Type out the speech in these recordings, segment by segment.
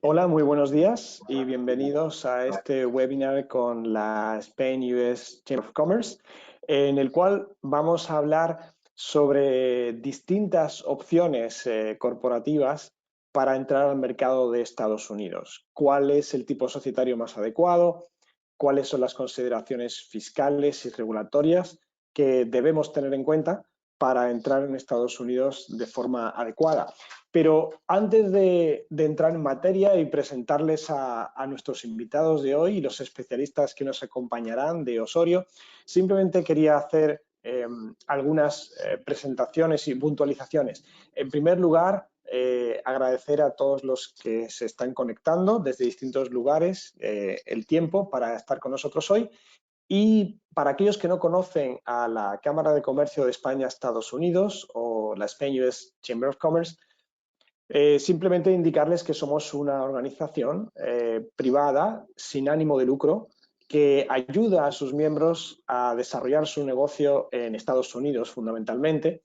Hola, muy buenos días y bienvenidos a este webinar con la Spain US Chamber of Commerce, en el cual vamos a hablar sobre distintas opciones corporativas para entrar al mercado de Estados Unidos. ¿Cuál es el tipo societario más adecuado? ¿Cuáles son las consideraciones fiscales y regulatorias que debemos tener en cuenta para entrar en Estados Unidos de forma adecuada? Pero antes de entrar en materia y presentarles a nuestros invitados de hoy y los especialistas que nos acompañarán de Osorio, simplemente quería hacer algunas presentaciones y puntualizaciones. En primer lugar, agradecer a todos los que se están conectando desde distintos lugares el tiempo para estar con nosotros hoy. Y para aquellos que no conocen a la Cámara de Comercio de España-Estados Unidos o la Spain US Chamber of Commerce, simplemente indicarles que somos una organización privada sin ánimo de lucro que ayuda a sus miembros a desarrollar su negocio en Estados Unidos fundamentalmente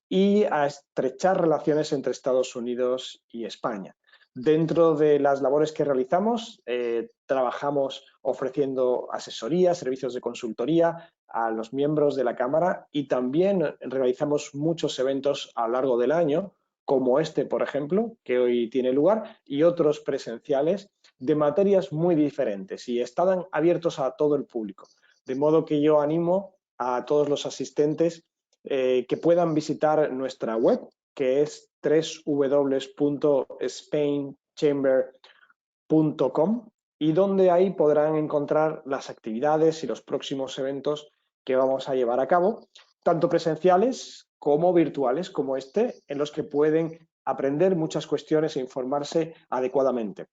y a estrechar relaciones entre Estados Unidos y España. Dentro de las labores que realizamos, trabajamos ofreciendo asesoría, servicios de consultoría a los miembros de la Cámara y también realizamos muchos eventos a lo largo del año, como este, por ejemplo, que hoy tiene lugar, y otros presenciales de materias muy diferentes y están abiertos a todo el público. De modo que yo animo a todos los asistentes que puedan visitar nuestra web, que es www.spainchamber.com, y donde ahí podrán encontrar las actividades y los próximos eventos que vamos a llevar a cabo, tanto presenciales como virtuales, como este, en los que pueden aprender muchas cuestiones e informarse adecuadamente.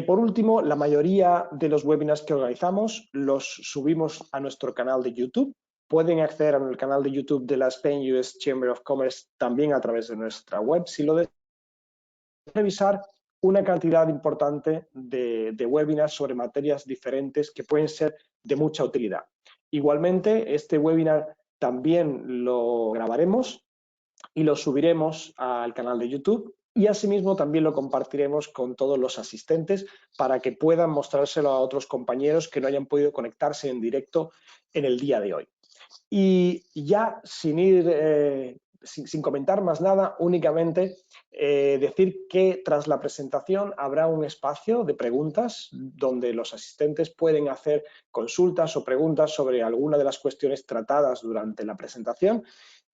Por último, la mayoría de los webinars que organizamos los subimos a nuestro canal de YouTube. Pueden acceder al canal de YouTube de la Spain US Chamber of Commerce también a través de nuestra web, si lo desean. Revisar una cantidad importante de webinars sobre materias diferentes que pueden ser de mucha utilidad. Igualmente, este webinar también lo grabaremos y lo subiremos al canal de YouTube y asimismo también lo compartiremos con todos los asistentes para que puedan mostrárselo a otros compañeros que no hayan podido conectarse en directo en el día de hoy. Y ya sin comentar más nada, únicamente decir que tras la presentación habrá un espacio de preguntas donde los asistentes pueden hacer consultas o preguntas sobre alguna de las cuestiones tratadas durante la presentación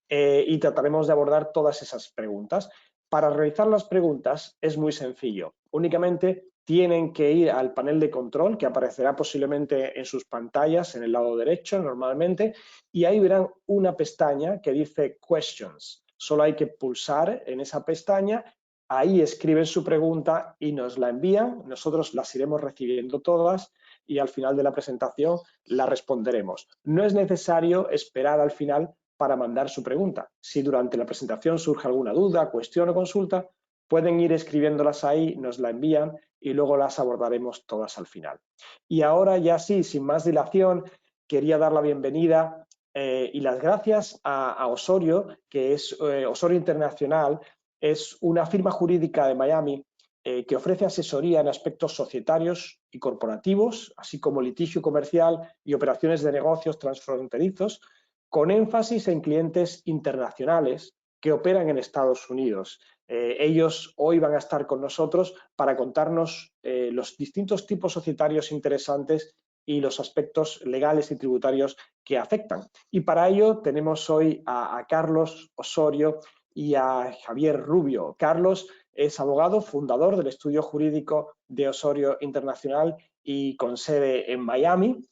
y trataremos de abordar todas esas preguntas. Para realizar las preguntas es muy sencillo. Únicamente tienen que ir al panel de control que aparecerá posiblemente en sus pantallas en el lado derecho normalmente y ahí verán una pestaña que dice Questions. Solo hay que pulsar en esa pestaña, ahí escriben su pregunta y nos la envían. Nosotros las iremos recibiendo todas y al final de la presentación la responderemos. No es necesario esperar al final para mandar su pregunta. Si durante la presentación surge alguna duda, cuestión o consulta, pueden ir escribiéndolas ahí, nos la envían y luego las abordaremos todas al final. Y ahora ya sí, sin más dilación, quería dar la bienvenida y las gracias a Osorio, que es Osorio Internacional, es una firma jurídica de Miami que ofrece asesoría en aspectos societarios y corporativos, así como litigio comercial y operaciones de negocios transfronterizos, con énfasis en clientes internacionales que operan en Estados Unidos. Ellos hoy van a estar con nosotros para contarnos los distintos tipos societarios interesantes y los aspectos legales y tributarios que afectan. Y para ello tenemos hoy a Carlos Osorio y a Javier Rubio. Carlos es abogado, fundador del estudio jurídico de Osorio Internacional y con sede en Miami.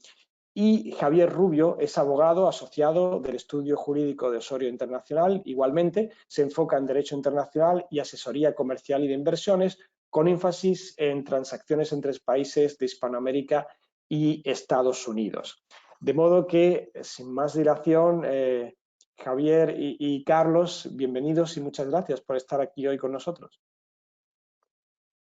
Y Javier Rubio es abogado asociado del estudio jurídico de Osorio Internacional. Igualmente se enfoca en derecho internacional y asesoría comercial y de inversiones, con énfasis en transacciones entre países de Hispanoamérica y Estados Unidos. De modo que, sin más dilación, Javier y Carlos, bienvenidos y muchas gracias por estar aquí hoy con nosotros.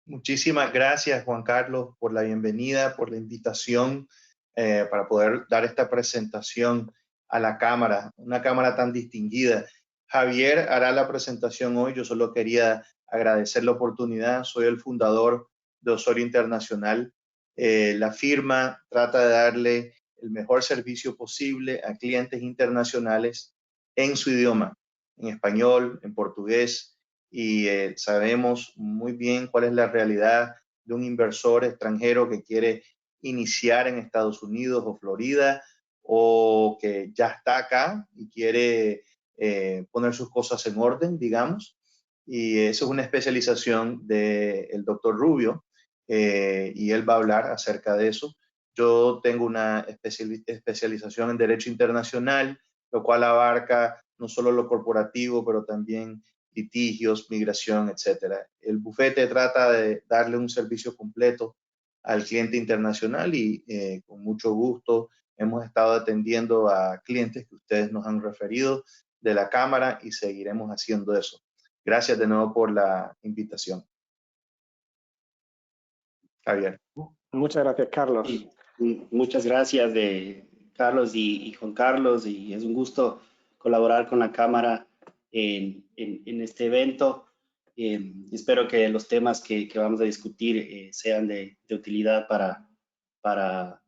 Muchísimas gracias, Juan Carlos, por la bienvenida, por la invitación para poder dar esta presentación a la Cámara, una Cámara tan distinguida. Javier hará la presentación hoy, yo solo quería agradecer la oportunidad. Soy el fundador de Osorio Internacional. La firma trata de darle el mejor servicio posible a clientes internacionales en su idioma, en español, en portugués, y sabemos muy bien cuál es la realidad de un inversor extranjero que quiere iniciar en Estados Unidos o Florida, o que ya está acá y quiere poner sus cosas en orden, digamos. Y eso es una especialización del doctor Rubio, y él va a hablar acerca de eso. Yo tengo una especialización en Derecho Internacional, lo cual abarca no solo lo corporativo, pero también litigios, migración, etcétera. El bufete trata de darle un servicio completo al cliente internacional y con mucho gusto hemos estado atendiendo a clientes que ustedes nos han referido de la Cámara y seguiremos haciendo eso. Gracias de nuevo por la invitación. Javier. Muchas gracias, Carlos. Sí, muchas gracias Carlos y Juan Carlos, y es un gusto colaborar con la Cámara en este evento. Espero que los temas que vamos a discutir sean de utilidad para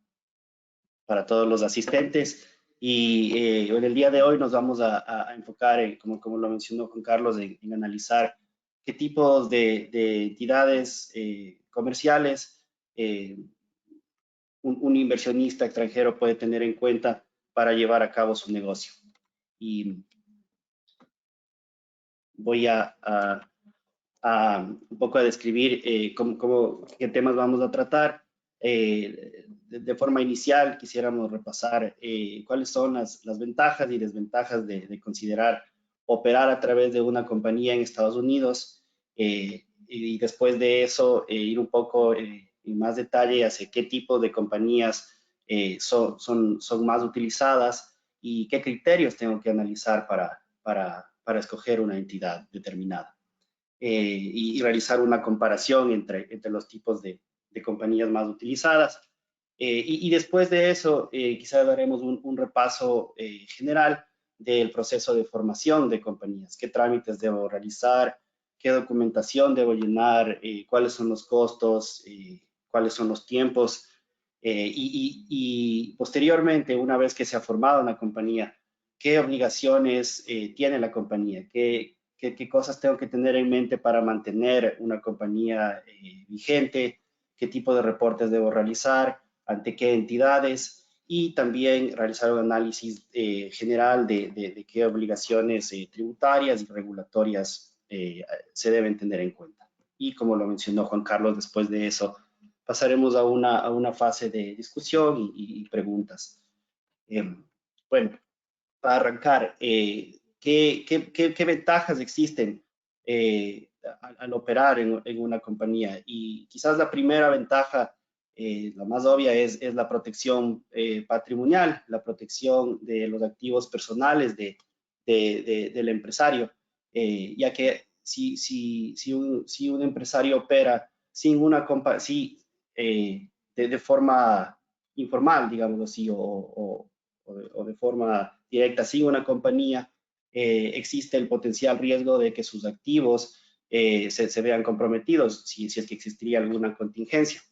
todos los asistentes. Y en el día de hoy nos vamos a enfocar, como lo mencionó Juan Carlos, en analizar qué tipos de entidades comerciales un inversionista extranjero puede tener en cuenta para llevar a cabo su negocio. Y voy a un poco a describir qué temas vamos a tratar. De forma inicial, quisiéramos repasar cuáles son las ventajas y desventajas de considerar operar a través de una compañía en Estados Unidos, y después de eso ir un poco en más detalle hacia qué tipo de compañías son más utilizadas y qué criterios tengo que analizar para escoger una entidad determinada. Y realizar una comparación entre los tipos de compañías más utilizadas. Y después de eso, quizás daremos un repaso general del proceso de formación de compañías, qué trámites debo realizar, qué documentación debo llenar, cuáles son los costos, cuáles son los tiempos, y posteriormente, una vez que se ha formado una compañía, qué obligaciones tiene la compañía, qué cosas tengo que tener en mente para mantener una compañía vigente, qué tipo de reportes debo realizar, ante qué entidades, y también realizar un análisis general de qué obligaciones tributarias y regulatorias se deben tener en cuenta. Y como lo mencionó Juan Carlos, después de eso pasaremos a una fase de discusión y preguntas. Bueno, para arrancar, ¿qué ventajas existen al operar en una compañía? Y quizás la primera ventaja, la más obvia, es la protección patrimonial, la protección de los activos personales del empresario, ya que si un empresario opera sin una compañía, de forma informal, digamos así, o de forma directa sin una compañía, existe el potencial riesgo de que sus activos se vean comprometidos si es que existiría alguna contingencia.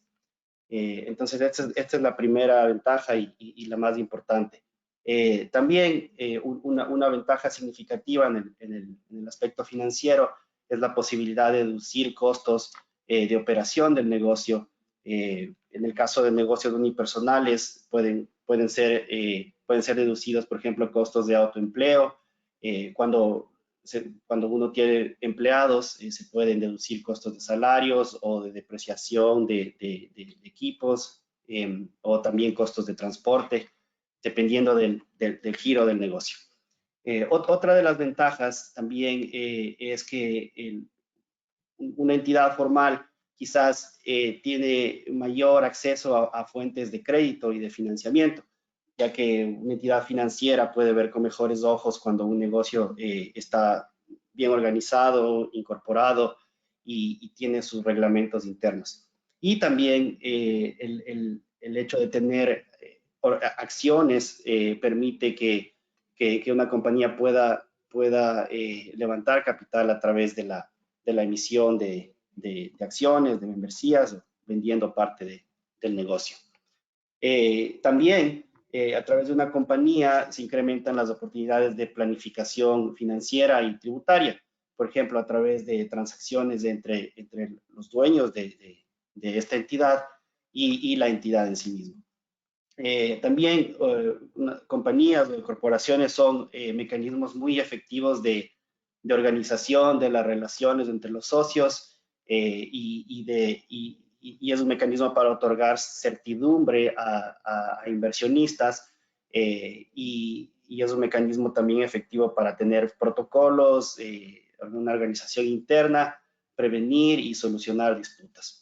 Entonces, esta es la primera ventaja y la más importante. También una ventaja significativa en el aspecto financiero es la posibilidad de deducir costos de operación del negocio. En el caso de negocios unipersonales pueden ser deducidos, por ejemplo, costos de autoempleo. Cuando uno tiene empleados, se pueden deducir costos de salarios o de depreciación de equipos, o también costos de transporte, dependiendo del giro del negocio. Otra de las ventajas también es que una entidad formal quizás tiene mayor acceso a fuentes de crédito y de financiamiento, ya que una entidad financiera puede ver con mejores ojos cuando un negocio está bien organizado, incorporado y tiene sus reglamentos internos. Y también el hecho de tener acciones permite que una compañía pueda levantar capital a través de la emisión de acciones, de membresías, vendiendo parte del negocio. También, a través de una compañía se incrementan las oportunidades de planificación financiera y tributaria, por ejemplo, a través de transacciones entre los dueños de esta entidad y la entidad en sí misma. También compañías o corporaciones son mecanismos muy efectivos de organización de las relaciones entre los socios y es un mecanismo para otorgar certidumbre a inversionistas y es un mecanismo también efectivo para tener protocolos, una organización interna, prevenir y solucionar disputas.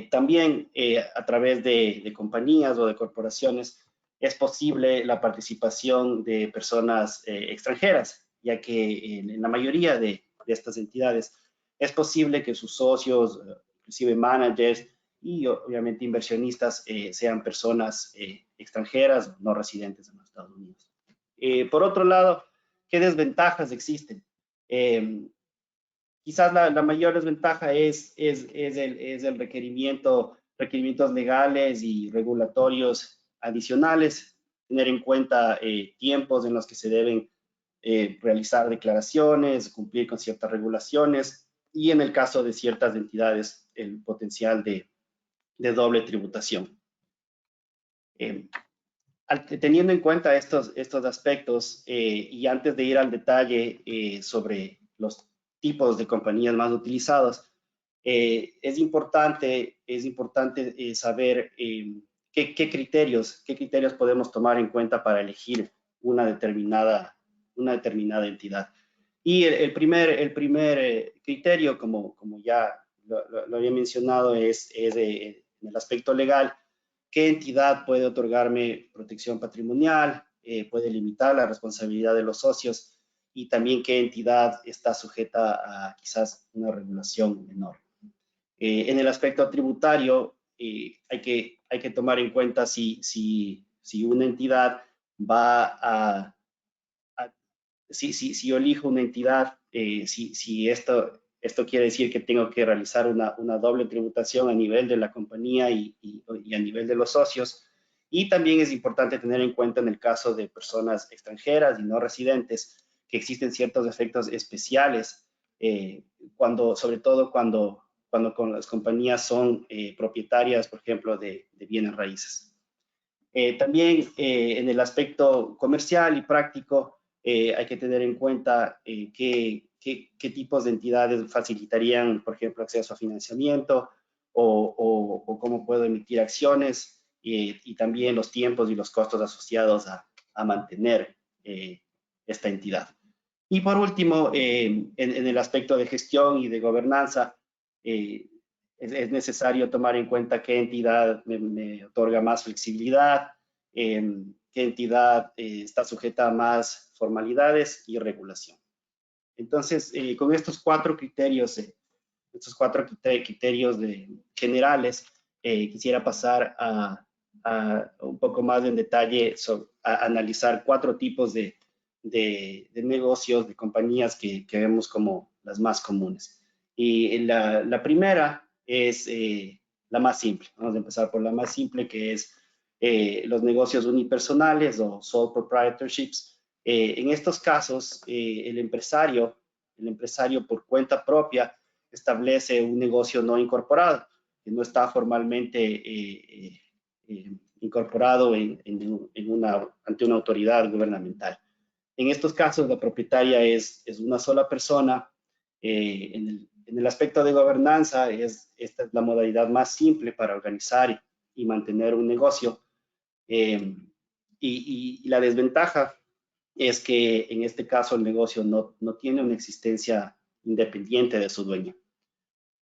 También a través de compañías o de corporaciones es posible la participación de personas extranjeras, ya que en la mayoría de estas entidades es posible que sus socios, inclusive managers y obviamente inversionistas sean personas extranjeras o no residentes en los Estados Unidos. Por otro lado, ¿qué desventajas existen? Quizás la mayor desventaja es el requerimientos legales y regulatorios adicionales, tener en cuenta tiempos en los que se deben realizar declaraciones, cumplir con ciertas regulaciones y en el caso de ciertas entidades el potencial de doble tributación. Teniendo en cuenta estos aspectos y antes de ir al detalle sobre los tipos de compañías más utilizados, es importante saber qué criterios podemos tomar en cuenta para elegir una determinada entidad. Y el primer criterio, como ya lo había mencionado, es en el aspecto legal. ¿Qué entidad puede otorgarme protección patrimonial? Puede limitar la responsabilidad de los socios y también qué entidad está sujeta a quizás una regulación menor. En el aspecto tributario, hay que tomar en cuenta si una entidad va si yo elijo una entidad, si esto quiere decir que tengo que realizar una doble tributación a nivel de la compañía y a nivel de los socios. Y también es importante tener en cuenta en el caso de personas extranjeras y no residentes que existen ciertos efectos especiales, sobre todo cuando con las compañías son propietarias, por ejemplo, de bienes raíces. También en el aspecto comercial y práctico, hay que tener en cuenta qué tipos de entidades facilitarían, por ejemplo, acceso a financiamiento o cómo puedo emitir acciones y también los tiempos y los costos asociados a mantener esta entidad. Y por último, en el aspecto de gestión y de gobernanza, es necesario tomar en cuenta qué entidad me otorga más flexibilidad, qué entidad está sujeta a más formalidades y regulación. Entonces, con estos cuatro criterios generales, quisiera pasar a un poco más en detalle a analizar cuatro tipos de negocios, de compañías que vemos como las más comunes. Y la primera es la más simple. Vamos a empezar por la más simple, que es los negocios unipersonales o sole proprietorships. En estos casos, el empresario por cuenta propia establece un negocio no incorporado, que no está formalmente incorporado ante una autoridad gubernamental. En estos casos, la propietaria es una sola persona. En el aspecto de gobernanza, esta es la modalidad más simple para organizar y mantener un negocio. Y la desventaja es que en este caso el negocio no tiene una existencia independiente de su dueño,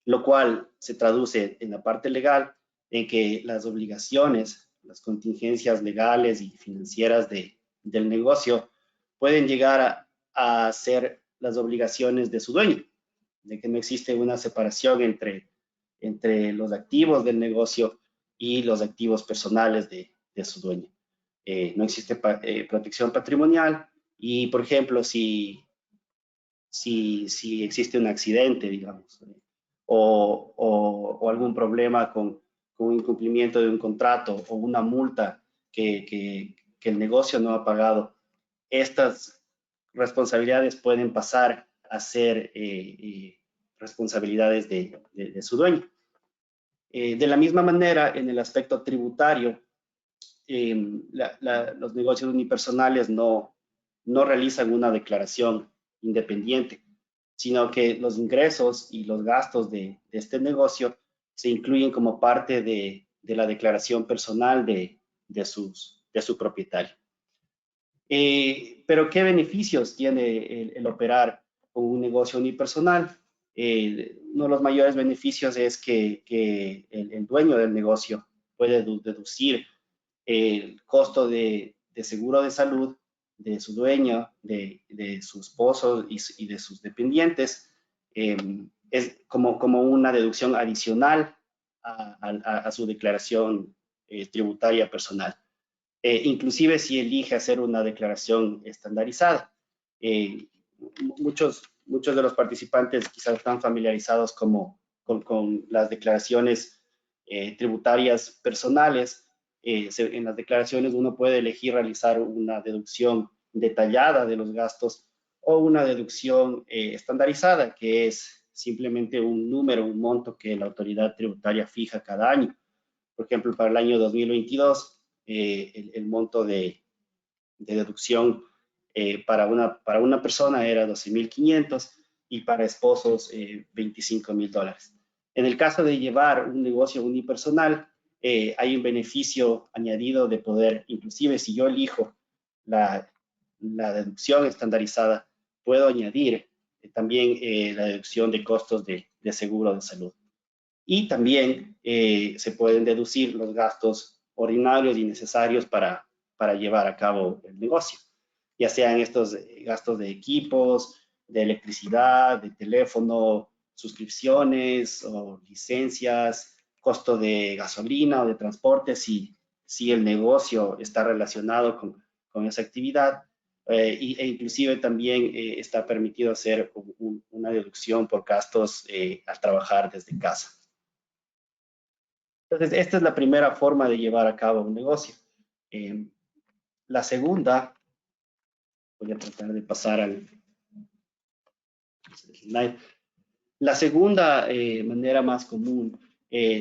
lo cual se traduce en la parte legal en que las obligaciones, las contingencias legales y financieras del negocio pueden llegar a ser las obligaciones de su dueño, de que no existe una separación entre los activos del negocio y los activos personales de su dueño. No existe protección patrimonial y, por ejemplo, si si existe un accidente, digamos, o algún problema con incumplimiento de un contrato o una multa que el negocio no ha pagado. Estas responsabilidades pueden pasar a ser responsabilidades de su dueño. De la misma manera, en el aspecto tributario, los negocios unipersonales no realizan una declaración independiente, sino que los ingresos y los gastos de este negocio se incluyen como parte de la declaración personal de su propietario. Pero ¿qué beneficios tiene el operar con un negocio unipersonal? Uno de los mayores beneficios es que el dueño del negocio puede deducir el costo de seguro de salud de su dueño, de su esposo y de sus dependientes, es como una deducción adicional a su declaración tributaria personal. Inclusive si elige hacer una declaración estandarizada. Muchos de los participantes quizás están familiarizados con las declaraciones tributarias personales. En las declaraciones uno puede elegir realizar una deducción detallada de los gastos o una deducción estandarizada, que es simplemente un número, un monto que la autoridad tributaria fija cada año. Por ejemplo, para el año 2022, el monto de deducción para una persona era $12,500 y para esposos $25,000. En el caso de llevar un negocio unipersonal, hay un beneficio añadido de poder, inclusive si yo elijo la deducción estandarizada, puedo añadir también la deducción de costos de seguro de salud. Y también se pueden deducir los gastos ordinarios y necesarios para llevar a cabo el negocio, ya sean estos gastos de equipos, de electricidad, de teléfono, suscripciones o licencias, costo de gasolina o de transporte si el negocio está relacionado con esa actividad, e inclusive también está permitido hacer una deducción por gastos al trabajar desde casa. Entonces, esta es la primera forma de llevar a cabo un negocio. La segunda, voy a tratar de pasar al slide. La segunda manera más común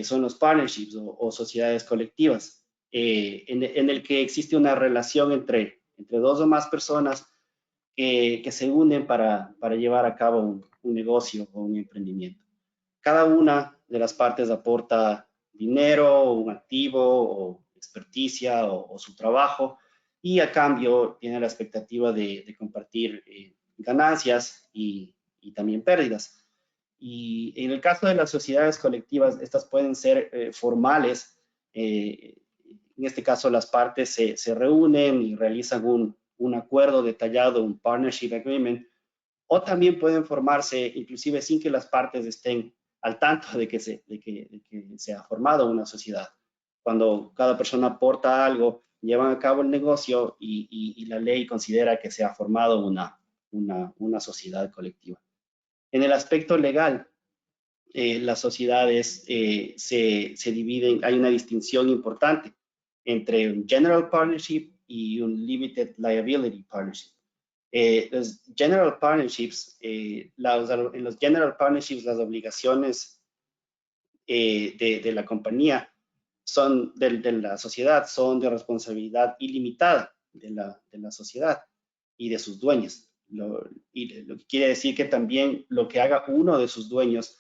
son los partnerships o sociedades colectivas, en el que existe una relación entre dos o más personas que se unen para llevar a cabo un negocio o un emprendimiento. Cada una de las partes aporta dinero, un activo o experticia o su trabajo, y a cambio tiene la expectativa de compartir ganancias y también pérdidas. Y en el caso de las sociedades colectivas, estas pueden ser formales. En este caso, las partes se reúnen y realizan un acuerdo detallado, un partnership agreement, o también pueden formarse inclusive sin que las partes estén al tanto de que se ha formado una sociedad. Cuando cada persona aporta algo, llevan a cabo el negocio y la ley considera que se ha formado una sociedad colectiva. En el aspecto legal, las sociedades se dividen, hay una distinción importante entre un general partnership y un limited liability partnership. Los general partnerships, en los general partnerships las obligaciones de la compañía de la sociedad son de responsabilidad ilimitada de la sociedad y de sus dueños. Lo que quiere decir que también lo que haga uno de sus dueños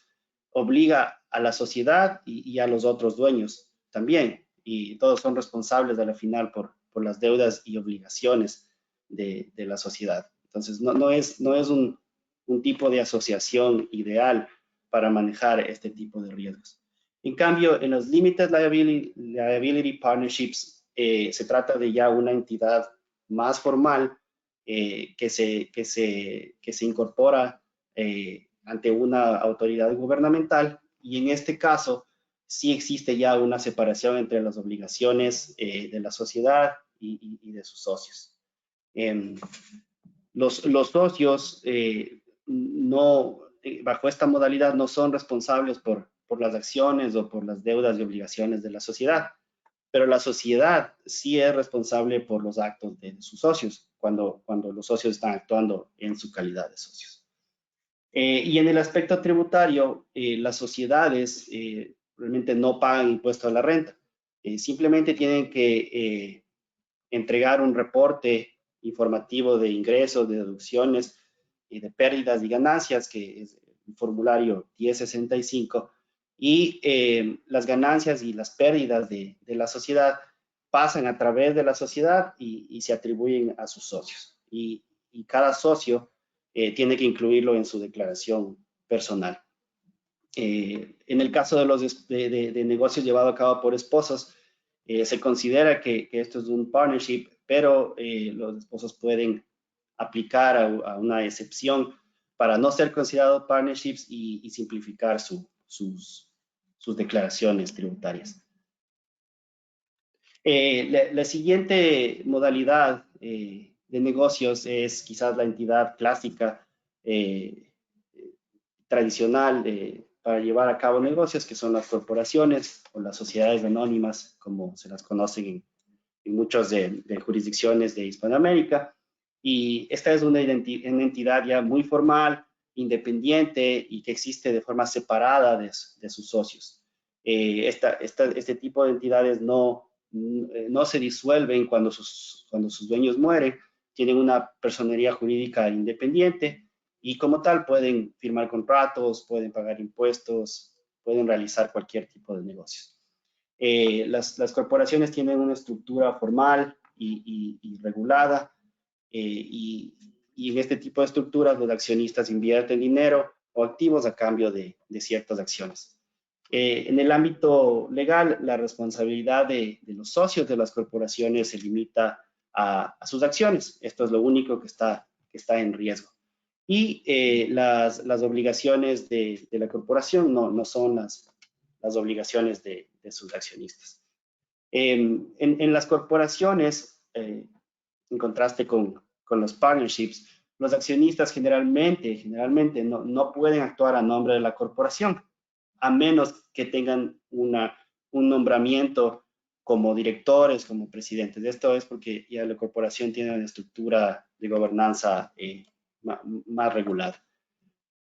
obliga a la sociedad y a los otros dueños también, y todos son responsables a la final por las deudas y obligaciones de la sociedad. Entonces, no es un tipo de asociación ideal para manejar este tipo de riesgos. En cambio, en los Limited Liability Partnerships se trata de ya una entidad más formal que se incorpora ante una autoridad gubernamental, y en este caso sí existe ya una separación entre las obligaciones de la sociedad y de sus socios. Los socios bajo esta modalidad no son responsables por las acciones o por las deudas y obligaciones de la sociedad, pero la sociedad sí es responsable por los actos de sus socios, cuando los socios están actuando en su calidad de socios. Y en el aspecto tributario, las sociedades realmente no pagan impuesto a la renta. Simplemente tienen que entregar un reporte informativo de ingresos, de deducciones y de pérdidas y ganancias, que es el formulario 1065, y las ganancias y las pérdidas de la sociedad pasan a través de la sociedad y se atribuyen a sus socios. Y cada socio tiene que incluirlo en su declaración personal. En el caso de los de negocios llevados a cabo por esposos, se considera que esto es un partnership, pero los esposos pueden aplicar a una excepción para no ser considerados partnerships y simplificar sus declaraciones tributarias. La siguiente modalidad de negocios es quizás la entidad clásica tradicional para llevar a cabo negocios, que son las corporaciones o las sociedades anónimas, como se las conocen en muchas de jurisdicciones de Hispanoamérica. Y esta es una entidad ya muy formal, independiente y que existe de forma separada de sus socios. Este tipo de entidades no se disuelven cuando sus dueños mueren, tienen una personería jurídica independiente y como tal pueden firmar contratos, pueden pagar impuestos, pueden realizar cualquier tipo de negocios. Las corporaciones tienen una estructura formal y regulada y en este tipo de estructuras los accionistas invierten dinero o activos a cambio de ciertas acciones. En el ámbito legal, la responsabilidad de los socios de las corporaciones se limita a sus acciones. Esto es lo único que está en riesgo. Y las obligaciones de la corporación no son las obligaciones de sus accionistas. En las corporaciones, en contraste con los partnerships, los accionistas generalmente no pueden actuar a nombre de la corporación, a menos que tengan un nombramiento como directores, como presidentes. Esto es porque ya la corporación tiene una estructura de gobernanza más regulada.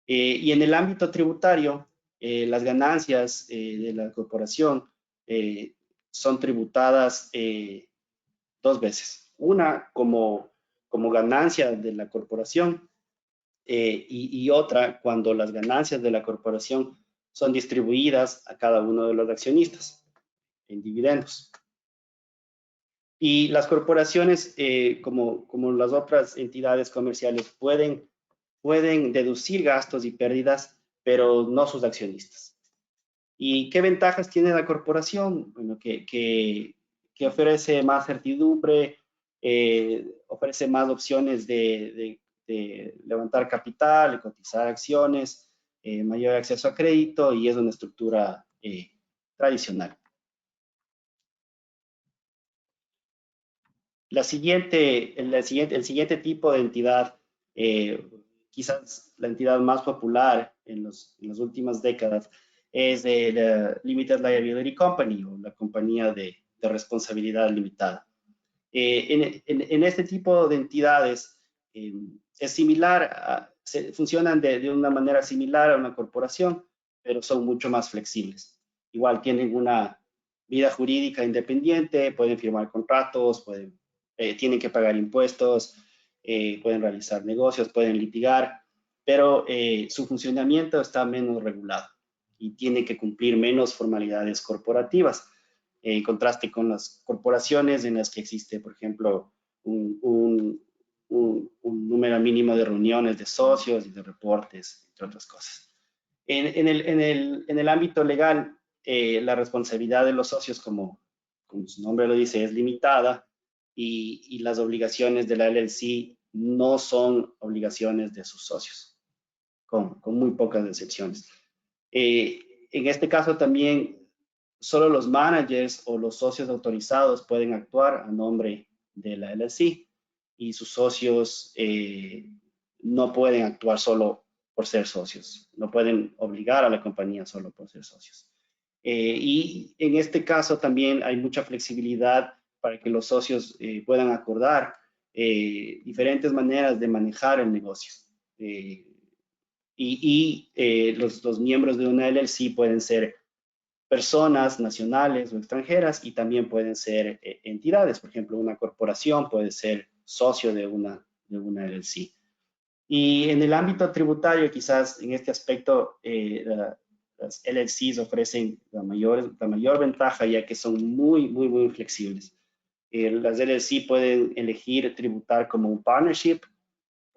Y en el ámbito tributario, las ganancias de la corporación son tributadas 2 veces. Una como ganancia de la corporación y otra cuando las ganancias de la corporación son distribuidas a cada uno de los accionistas en dividendos. Y las corporaciones, como las otras entidades comerciales, pueden deducir gastos y pérdidas, pero no sus accionistas. ¿Y qué ventajas tiene la corporación? Bueno, que ofrece más certidumbre, ofrece más opciones de levantar capital, de cotizar acciones, mayor acceso a crédito y es una estructura tradicional. El siguiente tipo de entidad, quizás la entidad más popular en las últimas décadas, es la Limited Liability Company o la compañía de responsabilidad limitada. En este tipo de entidades es similar, funcionan de una manera similar a una corporación, pero son mucho más flexibles. Igual tienen una vida jurídica independiente, pueden firmar contratos, tienen que pagar impuestos, pueden realizar negocios, pueden litigar, pero su funcionamiento está menos regulado y tiene que cumplir menos formalidades corporativas, en contraste con las corporaciones en las que existe, por ejemplo, un número mínimo de reuniones de socios y de reportes, entre otras cosas. En el ámbito legal, la responsabilidad de los socios, como su nombre lo dice, es limitada y las obligaciones de la LLC no son obligaciones de sus socios, con muy pocas excepciones. En este caso también, solo los managers o los socios autorizados pueden actuar a nombre de la LLC y sus socios no pueden actuar solo por ser socios. No pueden obligar a la compañía solo por ser socios. Y en este caso también hay mucha flexibilidad para que los socios puedan acordar diferentes maneras de manejar el negocio. Los miembros de una LLC pueden ser personas nacionales o extranjeras y también pueden ser entidades. Por ejemplo, una corporación puede ser socio de una LLC. Y en el ámbito tributario, quizás en este aspecto, las LLCs ofrecen la mayor ventaja, ya que son muy flexibles. Las LLC pueden elegir tributar como un partnership,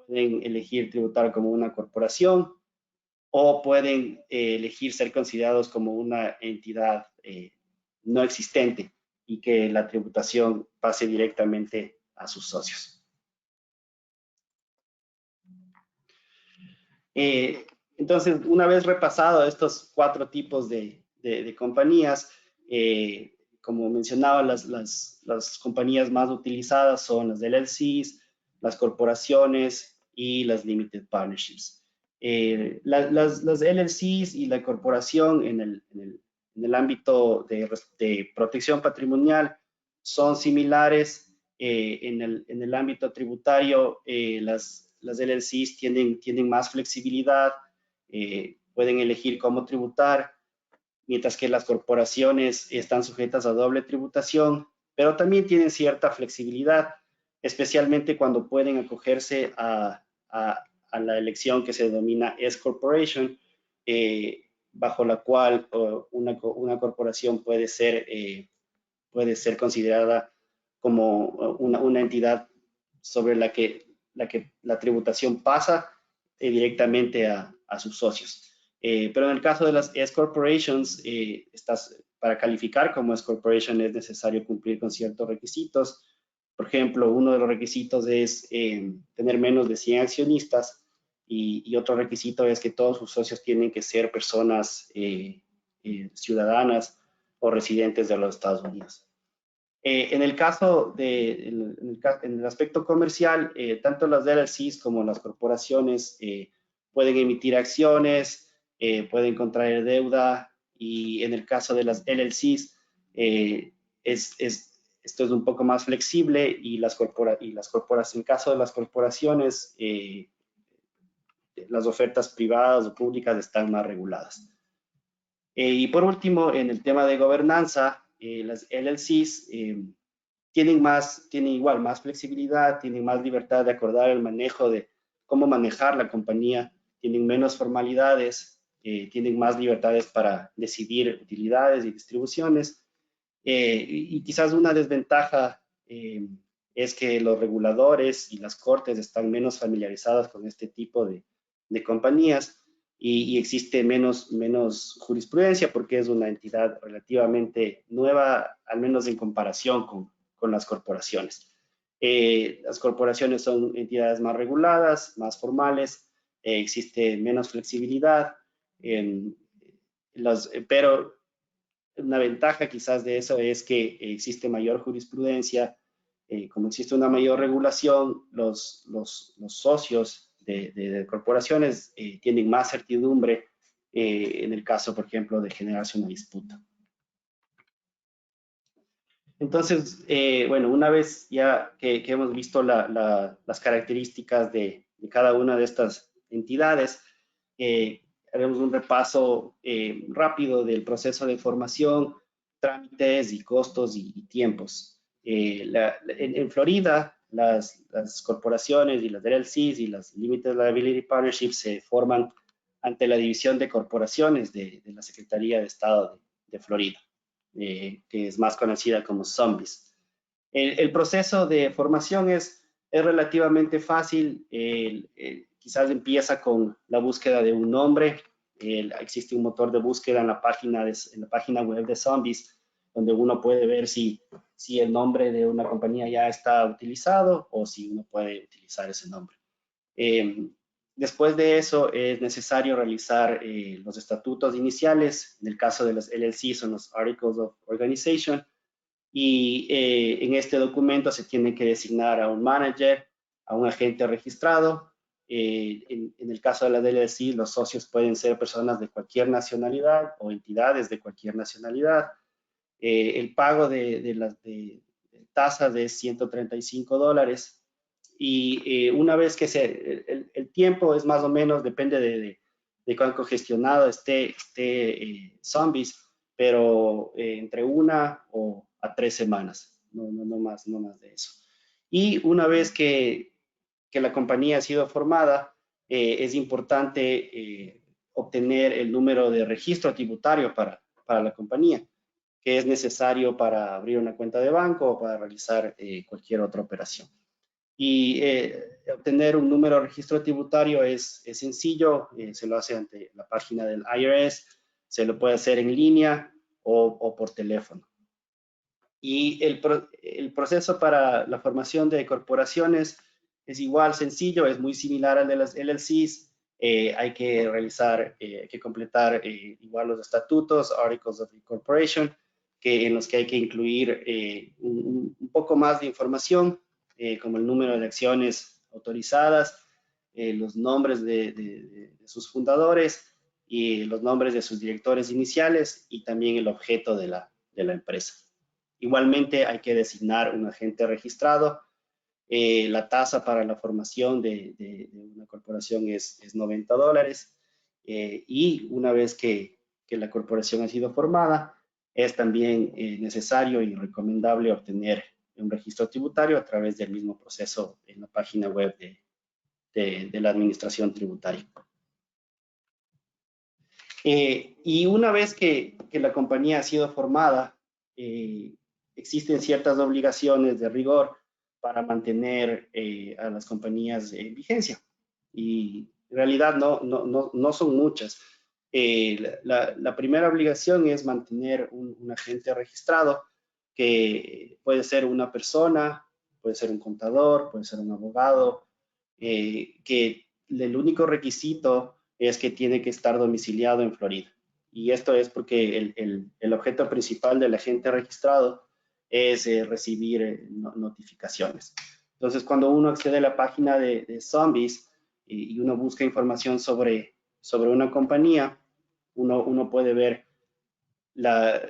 pueden elegir tributar como una corporación, o pueden elegir ser considerados como una entidad no existente y que la tributación pase directamente a sus socios. Entonces, una vez repasado estos 4 tipos de compañías, como mencionaba, las compañías más utilizadas son las LLCs, las corporaciones y las limited partnerships. Las LLCs y la corporación en el ámbito de protección patrimonial son similares. En el ámbito tributario, las LLCs tienen más flexibilidad, pueden elegir cómo tributar, mientras que las corporaciones están sujetas a doble tributación, pero también tienen cierta flexibilidad, especialmente cuando pueden acogerse a la elección que se denomina S Corporation, bajo la cual una corporación puede ser considerada como una entidad sobre la que la tributación pasa directamente a sus socios. Pero en el caso de las S Corporations, para calificar como S Corporation es necesario cumplir con ciertos requisitos. Por ejemplo, uno de los requisitos es tener menos de 100 accionistas y otro requisito es que todos sus socios tienen que ser personas ciudadanas o residentes de los Estados Unidos. En el caso en el aspecto comercial, tanto las LLCs como las corporaciones pueden emitir acciones, pueden contraer deuda, y en el caso de las LLCs esto es un poco más flexible, y en el caso de las corporaciones las ofertas privadas o públicas están más reguladas. Y por último, en el tema de gobernanza, las LLCs tienen igual más flexibilidad, tienen más libertad de acordar el manejo de cómo manejar la compañía, tienen menos formalidades, tienen más libertades para decidir utilidades y distribuciones. Y quizás una desventaja es que los reguladores y las cortes están menos familiarizadas con este tipo de compañías, y existe menos jurisprudencia porque es una entidad relativamente nueva, al menos en comparación con las corporaciones. Las corporaciones son entidades más reguladas, más formales, existe menos flexibilidad, pero una ventaja quizás de eso es que existe mayor jurisprudencia. Como existe una mayor regulación, los socios de corporaciones tienen más certidumbre en el caso, por ejemplo, de generarse una disputa. Entonces, bueno, una vez ya que hemos visto las características de cada una de estas entidades, haremos un repaso rápido del proceso de formación, trámites y costos y tiempos. En Florida, las corporaciones y las LLCs y las Limited Liability Partnerships se forman ante la División de Corporaciones de la Secretaría de Estado de Florida, que es más conocida como SOMBIS. El proceso de formación es relativamente fácil. Quizás empieza con la búsqueda de un nombre. Existe un motor de búsqueda en la página web de SOMBIS, donde uno puede ver si el nombre de una compañía ya está utilizado o si uno puede utilizar ese nombre. Después de eso es necesario realizar los estatutos iniciales. En el caso de las LLC son los Articles of Organization, y en este documento se tiene que designar a un manager, a un agente registrado, En el caso de la DLC, los socios pueden ser personas de cualquier nacionalidad o entidades de cualquier nacionalidad. El pago de tasas de $135 y una vez que el tiempo es más o menos, depende de cuán congestionado esté Zombies, pero entre 1 o a 3 semanas, no más de eso. Y una vez que la compañía ha sido formada, es importante obtener el número de registro tributario para la compañía, que es necesario para abrir una cuenta de banco o para realizar cualquier otra operación. Y obtener un número de registro tributario es sencillo, se lo hace ante la página del IRS, se lo puede hacer en línea o por teléfono. Y el proceso para la formación de corporaciones es igual sencillo, es muy similar al de las LLCs. Hay que realizar, hay que completar igual los estatutos, Articles of Incorporation, en los que hay que incluir un poco más de información, como el número de acciones autorizadas, los nombres de sus fundadores y los nombres de sus directores iniciales y también el objeto de la empresa. Igualmente hay que designar un agente registrado. La tasa para la formación de una corporación es $90. Y una vez que la corporación ha sido formada, es también necesario y recomendable obtener un registro tributario a través del mismo proceso en la página web de la administración tributaria. Y una vez que la compañía ha sido formada, existen ciertas obligaciones de rigor para mantener a las compañías en vigencia. Y en realidad no son muchas. La primera obligación es mantener un agente registrado, que puede ser una persona, puede ser un contador, puede ser un abogado, que el único requisito es que tiene que estar domiciliado en Florida. Y esto es porque el objeto principal del agente registrado es recibir notificaciones. Entonces, cuando uno accede a la página de Zombies y uno busca información sobre una compañía, uno puede ver la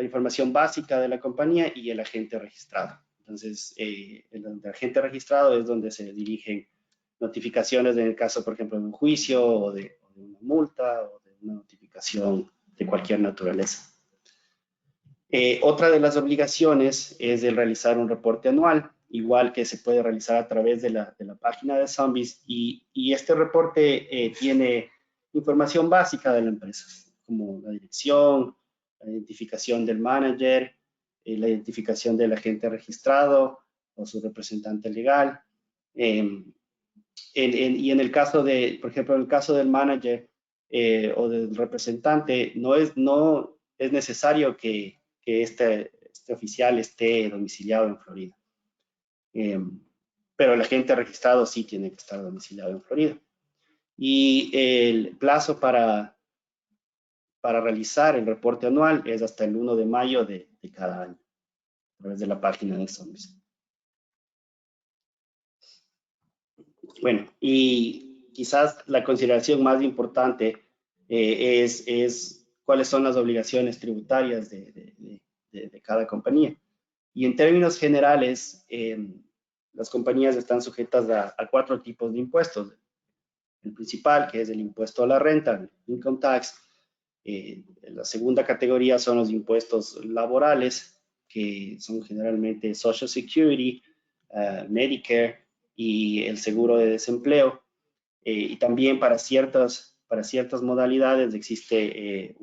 información básica de la compañía y el agente registrado. Entonces, el agente registrado es donde se dirigen notificaciones en el caso, por ejemplo, de un juicio o de una multa o de una notificación de cualquier naturaleza. Otra de las obligaciones es el realizar un reporte anual, igual que se puede realizar a través de la página de Zombies, y este reporte tiene información básica de la empresa, como la dirección, la identificación del manager, la identificación del agente registrado o su representante legal. Y en el caso de, por ejemplo, en el caso del manager o del representante, no es necesario que este oficial esté domiciliado en Florida. Pero el agente registrado sí tiene que estar domiciliado en Florida. Y el plazo para realizar el reporte anual es hasta el 1 de mayo de cada año, a través de la página de Zombies. Bueno, y quizás la consideración más importante es cuáles son las obligaciones tributarias de cada compañía. Y en términos generales, las compañías están sujetas a 4 tipos de impuestos. El principal, que es el impuesto a la renta, el income tax. La segunda categoría son los impuestos laborales, que son generalmente Social Security, Medicare y el seguro de desempleo. Y también para ciertas modalidades existe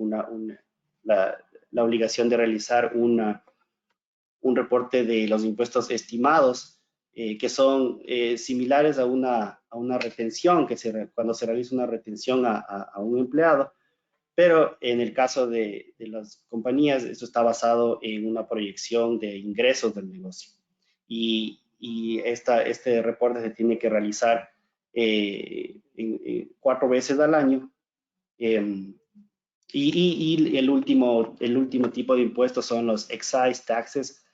la obligación de realizar un reporte de los impuestos estimados, que son similares a una retención, cuando se realiza una retención a un empleado, pero en el caso de las compañías, esto está basado en una proyección de ingresos del negocio. Y este reporte se tiene que realizar 4 veces al año. Y el último tipo de impuestos son los excise taxes,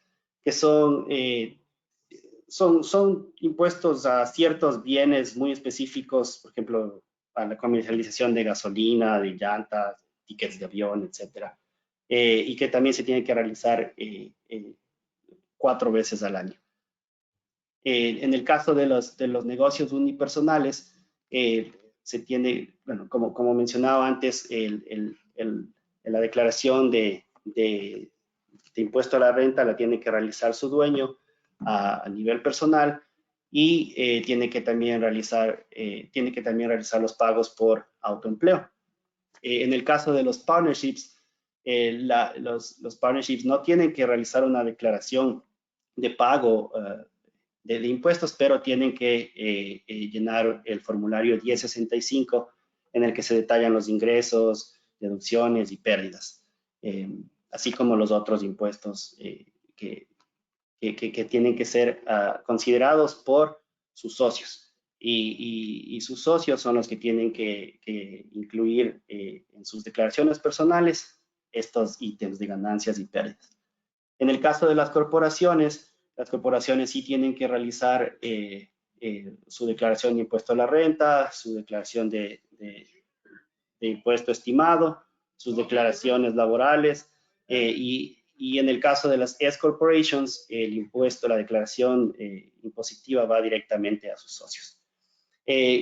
que son son impuestos a ciertos bienes muy específicos, por ejemplo, a la comercialización de gasolina, de llantas, tickets de avión, etcétera, y que también se tiene que realizar 4 veces al año. En el caso de los negocios unipersonales, se tiene, bueno, como mencionaba antes, la declaración de impuesto a la renta la tiene que realizar su dueño a nivel personal y tiene que también realizar los pagos por autoempleo. En el caso de los partnerships, los partnerships no tienen que realizar una declaración de pago de impuestos, pero tienen que llenar el formulario 1065 en el que se detallan los ingresos, deducciones y pérdidas, así como los otros impuestos que tienen que ser considerados por sus socios. Y sus socios son los que tienen que incluir en sus declaraciones personales estos ítems de ganancias y pérdidas. En el caso de las corporaciones sí tienen que realizar su declaración de impuesto a la renta, su declaración de impuesto estimado, sus declaraciones laborales y en el caso de las S-Corporations, el impuesto, la declaración impositiva va directamente a sus socios.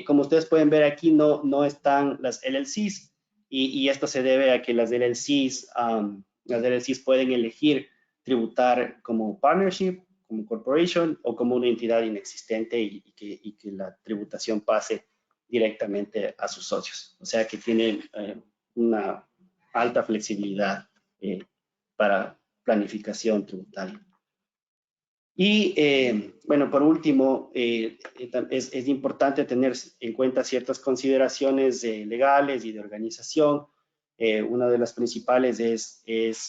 Como ustedes pueden ver aquí, no están las LLCs y esto se debe a que las LLCs pueden elegir tributar como partnership, como corporation o como una entidad inexistente y que la tributación pase directamente a sus socios. O sea que tienen una alta flexibilidad para planificación tributaria. Y bueno, por último, es importante tener en cuenta ciertas consideraciones legales y de organización. Una de las principales es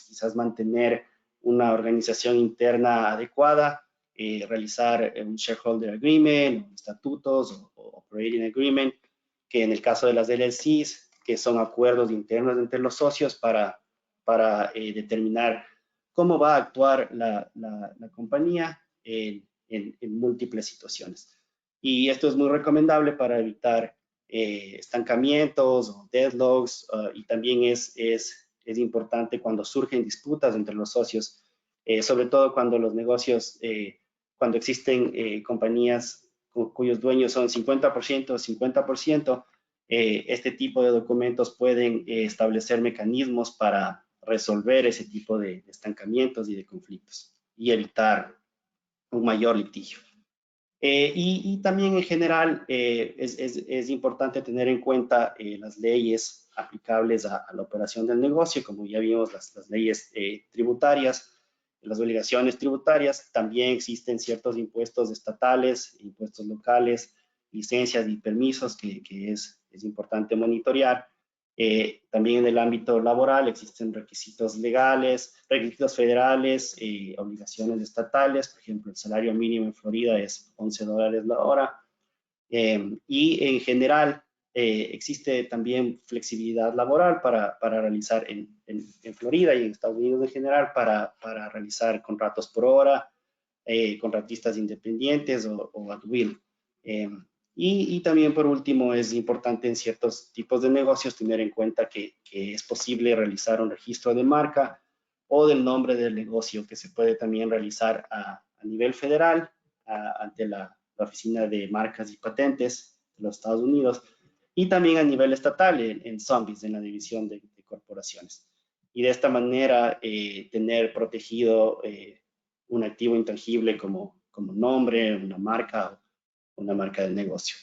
quizás mantener una organización interna adecuada, realizar un shareholder agreement, estatutos o operating agreement, que en el caso de las LLCs, que son acuerdos internos entre los socios para determinar cómo va a actuar la compañía en múltiples situaciones. Y esto es muy recomendable para evitar estancamientos o deadlocks y también es importante cuando surgen disputas entre los socios, sobre todo cuando los negocios, cuando existen compañías cuyos dueños son 50% o 50%, este tipo de documentos pueden establecer mecanismos para resolver ese tipo de estancamientos y de conflictos y evitar un mayor litigio. Y también en general es importante tener en cuenta las leyes aplicables a la operación del negocio, como ya vimos las leyes tributarias, las obligaciones tributarias. También existen ciertos impuestos estatales, impuestos locales, licencias y permisos que es importante monitorear. También en el ámbito laboral existen requisitos legales, requisitos federales, obligaciones estatales. Por ejemplo, el salario mínimo en Florida es $11 la hora. Y en general existe también flexibilidad laboral para realizar en Florida y en Estados Unidos en general para realizar contratos por hora, contratistas independientes o at will. Y también, por último, es importante en ciertos tipos de negocios tener en cuenta que es posible realizar un registro de marca o del nombre del negocio, que se puede también realizar a nivel federal ante la Oficina de Marcas y Patentes de los Estados Unidos y también a nivel estatal en SOMBIS, en la División de Corporaciones. Y de esta manera tener protegido un activo intangible como nombre, una marca de negocio.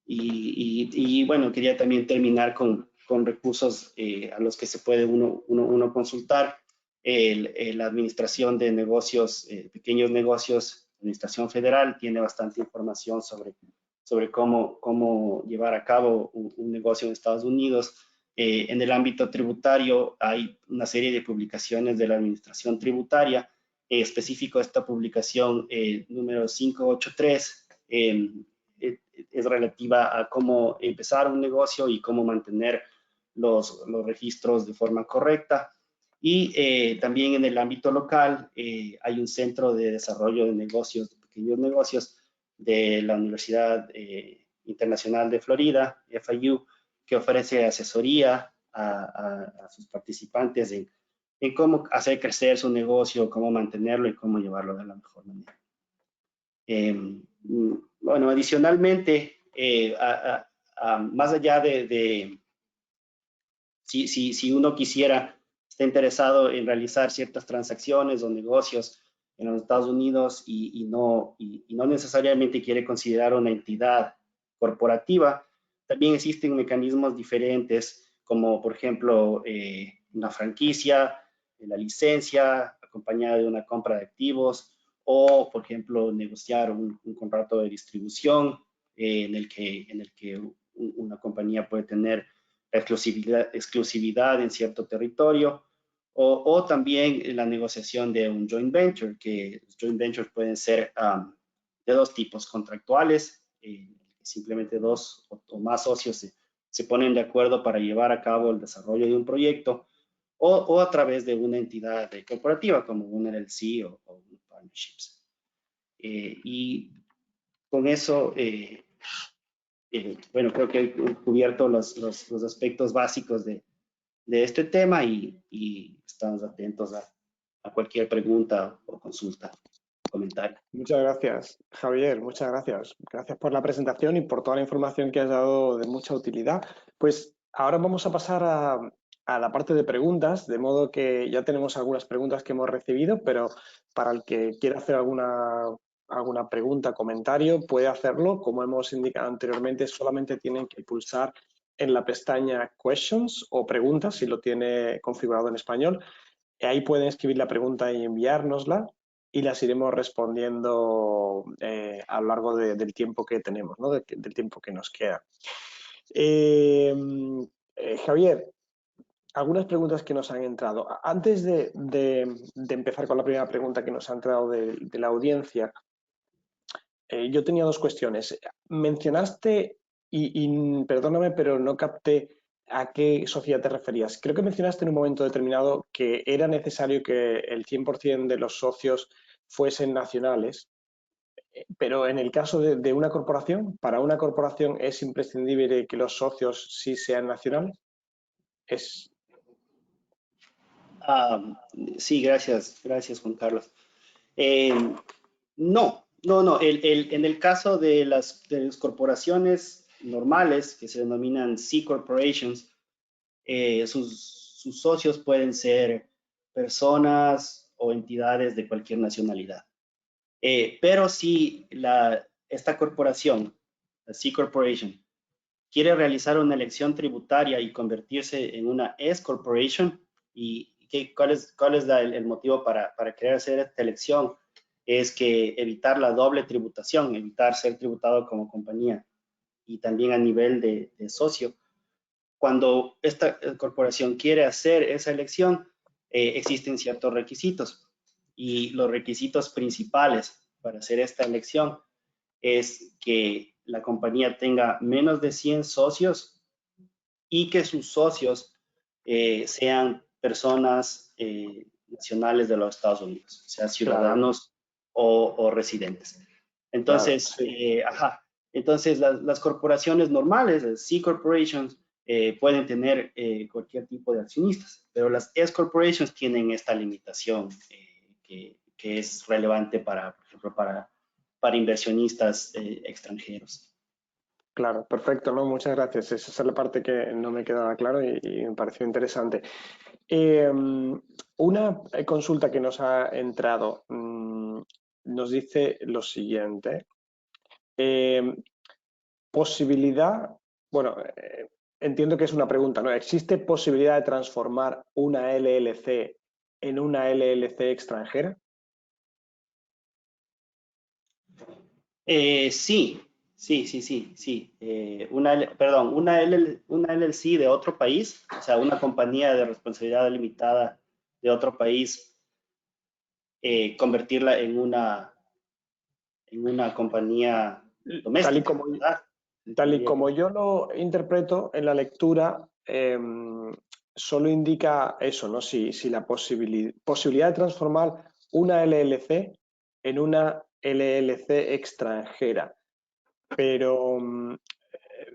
Y bueno, quería también terminar con recursos a los que se puede uno consultar. La administración de negocios, pequeños negocios, administración federal, tiene bastante información sobre cómo llevar a cabo un negocio en Estados Unidos. En el ámbito tributario hay una serie de publicaciones de la administración tributaria, específico esta publicación número 583, es relativa a cómo empezar un negocio y cómo mantener los registros de forma correcta. Y también en el ámbito local hay un centro de desarrollo de negocios, de pequeños negocios, de la Universidad Internacional de Florida, FIU, que ofrece asesoría a sus participantes en cómo hacer crecer su negocio, cómo mantenerlo y cómo llevarlo de la mejor manera. Bueno, adicionalmente, más allá de si uno quisiera, está interesado en realizar ciertas transacciones o negocios en los Estados Unidos y no necesariamente quiere considerar una entidad corporativa, también existen mecanismos diferentes, como por ejemplo una franquicia, la licencia acompañada de una compra de activos, o por ejemplo negociar un contrato de distribución en el que una compañía puede tener exclusividad en cierto territorio, o también la negociación de un joint venture, que los joint ventures pueden ser de dos tipos: contractuales, simplemente dos o más socios se ponen de acuerdo para llevar a cabo el desarrollo de un proyecto, o a través de una entidad corporativa como un LLC o un partnerships. Y con eso, bueno, creo que he cubierto los aspectos básicos de este tema y estamos atentos a cualquier pregunta o consulta, comentario. Muchas gracias, Javier, muchas gracias. Gracias por la presentación y por toda la información que has dado de mucha utilidad. Pues ahora vamos a pasar a la parte de preguntas, de modo que ya tenemos algunas preguntas que hemos recibido, pero para el que quiera hacer alguna pregunta, comentario, puede hacerlo. Como hemos indicado anteriormente, solamente tienen que pulsar en la pestaña Questions o Preguntas, si lo tiene configurado en español. Ahí pueden escribir la pregunta y enviárnosla, y las iremos respondiendo a lo largo del tiempo que tenemos, ¿no? del tiempo que nos queda. Javier, algunas preguntas que nos han entrado. Antes de empezar con la primera pregunta que nos ha entrado de la audiencia, yo tenía dos cuestiones. Mencionaste, y perdóname, pero no capté a qué sociedad te referías. Creo que mencionaste en un momento determinado que era necesario que el 100% de los socios fuesen nacionales, pero en el caso de una corporación, ¿para una corporación es imprescindible que los socios sí sean nacionales? Sí, gracias, Juan Carlos. No. En el caso de las corporaciones normales, que se denominan C Corporations, sus socios pueden ser personas o entidades de cualquier nacionalidad. Pero si esta corporación, la C Corporation, quiere realizar una elección tributaria y convertirse en una S Corporation, ¿cuál es el motivo para querer hacer esta elección? Es que evitar la doble tributación, evitar ser tributado como compañía y también a nivel de socio. Cuando esta corporación quiere hacer esa elección, existen ciertos requisitos, y los requisitos principales para hacer esta elección es que la compañía tenga menos de 100 socios y que sus socios sean personas nacionales de los Estados Unidos, sea ciudadanos, claro, o residentes. Entonces, claro, sí. Entonces las corporaciones normales, C Corporations, pueden tener cualquier tipo de accionistas, pero las S Corporations tienen esta limitación que es relevante por ejemplo, para inversionistas extranjeros. Claro, perfecto, ¿no? Muchas gracias. Esa es la parte que no me quedaba claro y me pareció interesante. Una consulta que nos ha entrado nos dice lo siguiente. Posibilidad, bueno, entiendo que es una pregunta, ¿no? ¿Existe posibilidad de transformar una LLC en una LLC extranjera? Sí. Una LLC de otro país, o sea, una compañía de responsabilidad limitada de otro país, convertirla en una compañía doméstica. Tal y como yo lo interpreto en la lectura, solo indica eso, ¿no? Si la posibilidad de transformar una LLC en una LLC extranjera. Pero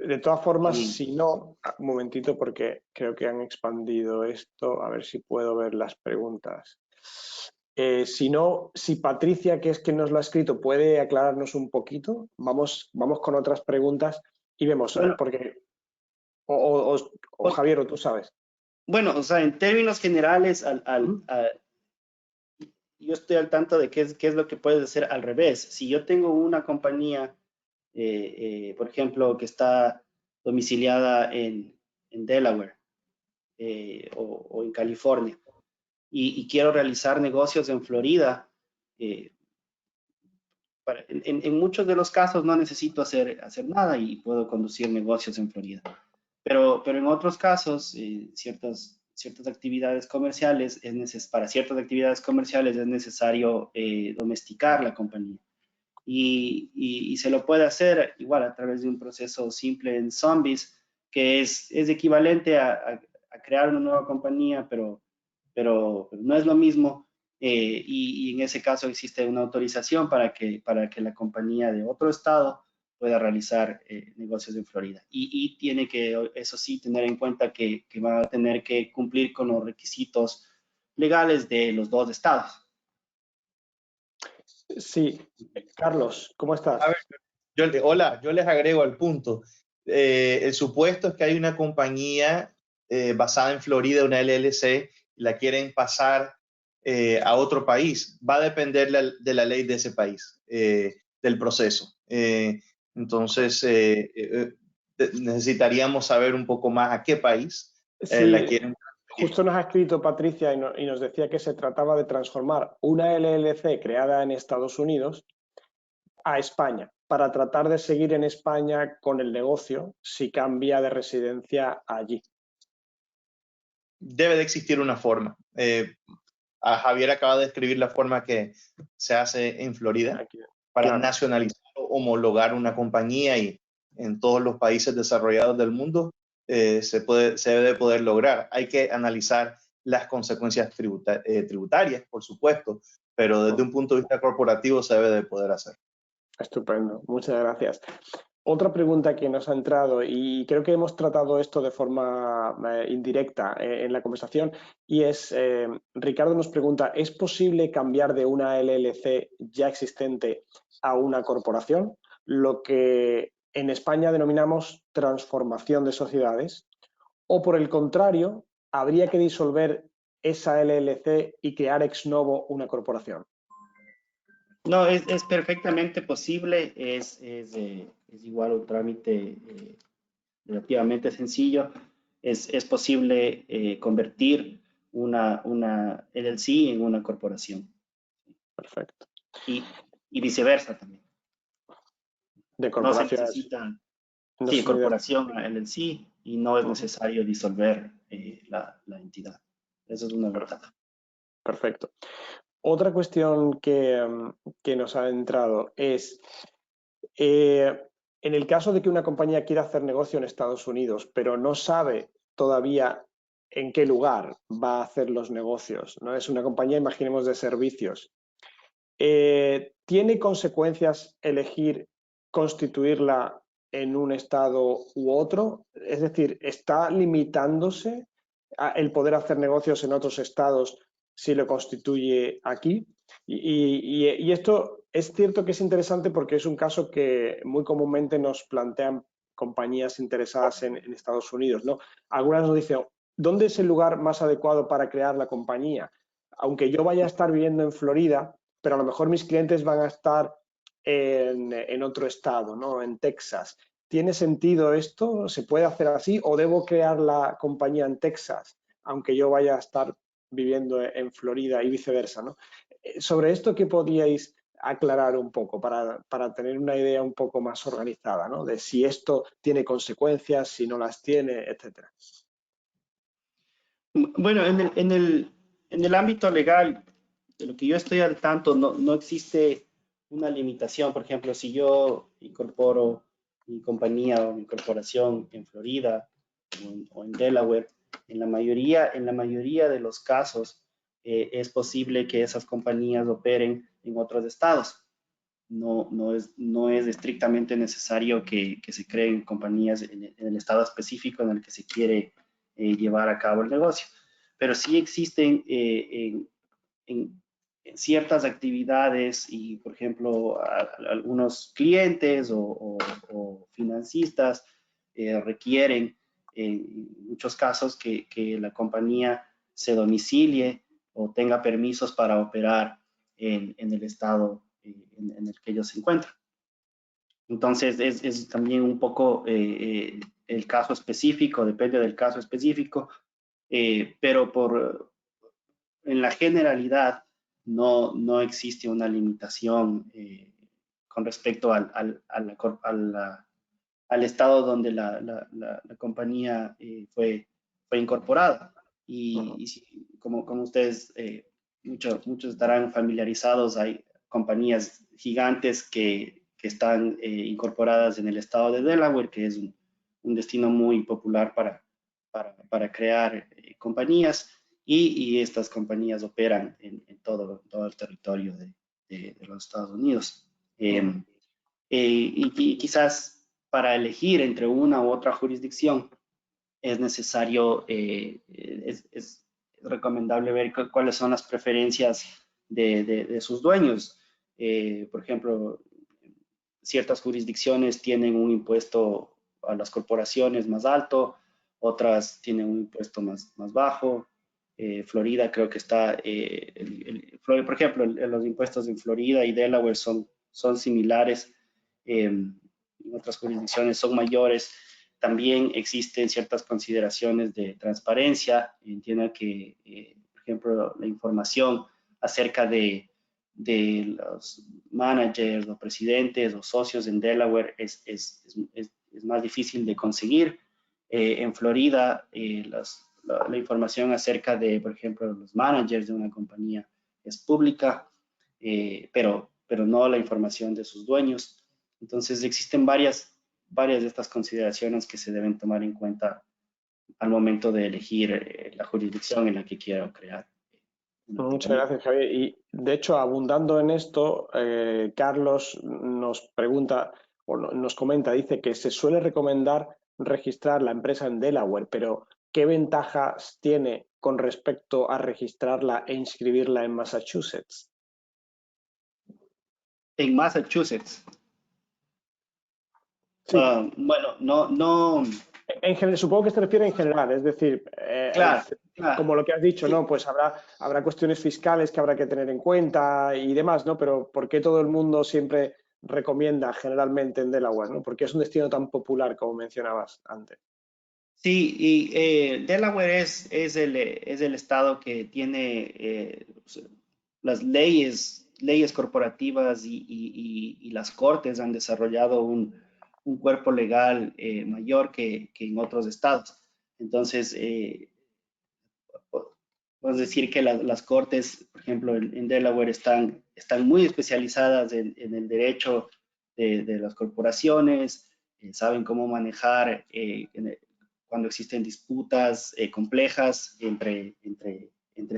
de todas formas, si no, un momentito porque creo que han expandido esto, a ver si puedo ver las preguntas. Si no, si Patricia, que es quien nos lo ha escrito, puede aclararnos un poquito, vamos con otras preguntas y vemos, Bueno, porque, o Javier, o tú sabes. Bueno, o sea, en términos generales, yo estoy al tanto de qué es lo que puedes hacer al revés. Si yo tengo una compañía, por ejemplo, que está domiciliada en Delaware o en California y quiero realizar negocios en Florida, en muchos de los casos no necesito hacer nada y puedo conducir negocios en Florida. Pero en otros casos, ciertas actividades comerciales, para ciertas actividades comerciales es necesario domesticar la compañía. Y se lo puede hacer igual a través de un proceso simple en Zombies, que es equivalente a crear una nueva compañía, pero no es lo mismo. Y en ese caso existe una autorización para que la compañía de otro estado pueda realizar negocios en Florida. Y tiene que, eso sí, tener en cuenta que va a tener que cumplir con los requisitos legales de los dos estados. Sí, Carlos, ¿cómo estás? A ver, hola, yo les agrego al punto. El supuesto es que hay una compañía basada en Florida, una LLC, la quieren pasar a otro país. Va a depender de la ley de ese país, del proceso. Entonces, necesitaríamos saber un poco más a qué país la quieren transferir. Justo nos ha escrito Patricia y nos decía que se trataba de transformar una LLC creada en Estados Unidos a España, para tratar de seguir en España con el negocio si cambia de residencia allí. Debe de existir una forma. A Javier acaba de describir la forma que se hace en Florida para nacionalizar o homologar una compañía, y en todos los países desarrollados del mundo se debe poder lograr. Hay que analizar las consecuencias tributarias, por supuesto, pero desde un punto de vista corporativo se debe de poder hacer. Estupendo, muchas gracias. Otra pregunta que nos ha entrado, y creo que hemos tratado esto de forma indirecta en la conversación, y es, Ricardo nos pregunta, ¿es posible cambiar de una LLC ya existente a una corporación? Lo que en España denominamos transformación de sociedades, o por el contrario, ¿habría que disolver esa LLC y crear ex novo una corporación? No, es perfectamente posible, es igual un trámite relativamente sencillo. Es posible convertir una LLC en una corporación. Perfecto. Y viceversa también. De No se corporaciones. necesita, No sí, corporación a LLC, y no es necesario disolver la entidad. Eso es una ventaja. Perfecto. Otra cuestión que nos ha entrado es, en el caso de que una compañía quiera hacer negocio en Estados Unidos, pero no sabe todavía en qué lugar va a hacer los negocios, ¿no? Es una compañía, imaginemos, de servicios. ¿Tiene consecuencias elegir constituirla en un estado u otro? Es decir, ¿está limitándose el poder hacer negocios en otros estados si lo constituye aquí? Y esto es cierto que es interesante porque es un caso que muy comúnmente nos plantean compañías interesadas en Estados Unidos, ¿no? Algunas nos dicen, ¿dónde es el lugar más adecuado para crear la compañía? Aunque yo vaya a estar viviendo en Florida, pero a lo mejor mis clientes van a estar en otro estado, ¿no? En Texas. ¿Tiene sentido esto? ¿Se puede hacer así? ¿O debo crear la compañía en Texas, aunque yo vaya a estar viviendo en Florida y viceversa, ¿no? Sobre esto, ¿qué podríais aclarar un poco para tener una idea un poco más organizada, ¿no? De si esto tiene consecuencias, si no las tiene, etcétera. Bueno, en el ámbito legal, de lo que yo estoy al tanto, no existe una limitación. Por ejemplo, si yo incorporo mi compañía o mi corporación en Florida o en Delaware, En la mayoría de los casos es posible que esas compañías operen en otros estados. No es estrictamente necesario que se creen compañías en el estado específico en el que se quiere llevar a cabo el negocio. Pero sí existen en ciertas actividades y, por ejemplo, algunos clientes o financistas requieren en muchos casos que la compañía se domicilie o tenga permisos para operar en el estado en el que ellos se encuentran. Entonces, es también un poco el caso específico, depende del caso específico, pero en la generalidad no existe una limitación con respecto al estado donde la compañía fue incorporada. Y como ustedes, muchos estarán familiarizados, hay compañías gigantes que están incorporadas en el estado de Delaware, que es un destino muy popular para crear compañías, y estas compañías operan en todo el territorio de los Estados Unidos. Y quizás para elegir entre una u otra jurisdicción es necesario, es recomendable ver cuáles son las preferencias de sus dueños. Por ejemplo, ciertas jurisdicciones tienen un impuesto a las corporaciones más alto, otras tienen un impuesto más bajo. Florida creo que está, por ejemplo, los impuestos en Florida y Delaware son similares. En otras jurisdicciones son mayores. También existen ciertas consideraciones de transparencia. Entiendo que, por ejemplo, la información acerca de los managers o presidentes o socios en Delaware es más difícil de conseguir. En Florida, la información acerca de, por ejemplo, los managers de una compañía es pública, pero no la información de sus dueños. Entonces, existen varias de estas consideraciones que se deben tomar en cuenta al momento de elegir la jurisdicción en la que quiero crear. Muchas gracias, Javier. Y de hecho, abundando en esto, Carlos nos pregunta o nos comenta, dice que se suele recomendar registrar la empresa en Delaware, pero ¿qué ventajas tiene con respecto a registrarla e inscribirla en Massachusetts? En Massachusetts. Sí. Bueno, no. En general, supongo que se refiere en general, es decir, Claro. como lo que has dicho, Sí. ¿no? Pues habrá cuestiones fiscales que habrá que tener en cuenta y demás, ¿no? Pero ¿por qué todo el mundo siempre recomienda generalmente en Delaware, ¿no? Porque es un destino tan popular, como mencionabas antes. Sí, y Delaware es el estado que tiene las leyes corporativas y las cortes han desarrollado un cuerpo legal mayor que en otros estados. Entonces, podemos decir que las cortes, por ejemplo, en Delaware están muy especializadas en el derecho de las corporaciones, saben cómo manejar cuando existen disputas complejas entre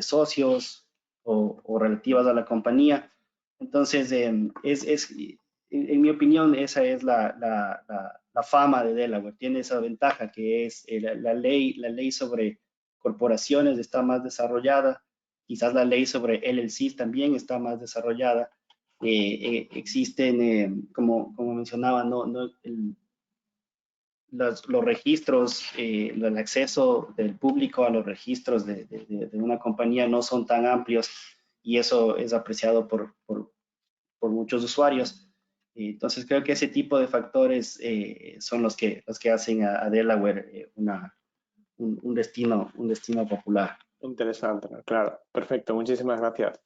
socios o relativas a la compañía. Entonces, en mi opinión, esa es la fama de Delaware. Tiene esa ventaja que es la ley sobre corporaciones está más desarrollada. Quizás la ley sobre LLCs también está más desarrollada. Existen, como mencionaba, los registros, el acceso del público a los registros de una compañía no son tan amplios y eso es apreciado por muchos usuarios. Entonces creo que ese tipo de factores son los que hacen a Delaware un destino popular. Interesante, ¿no? Claro, perfecto, muchísimas gracias.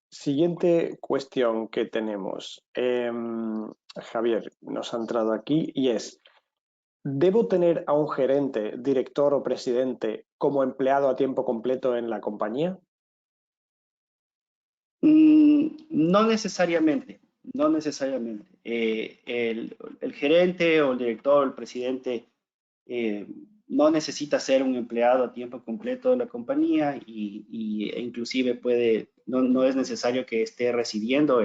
Siguiente cuestión que tenemos. Javier nos ha entrado aquí y es, ¿debo tener a un gerente, director o presidente como empleado a tiempo completo en la compañía? No necesariamente, no necesariamente. El gerente o el director o el presidente no necesita ser un empleado a tiempo completo de la compañía e inclusive no es necesario que esté residiendo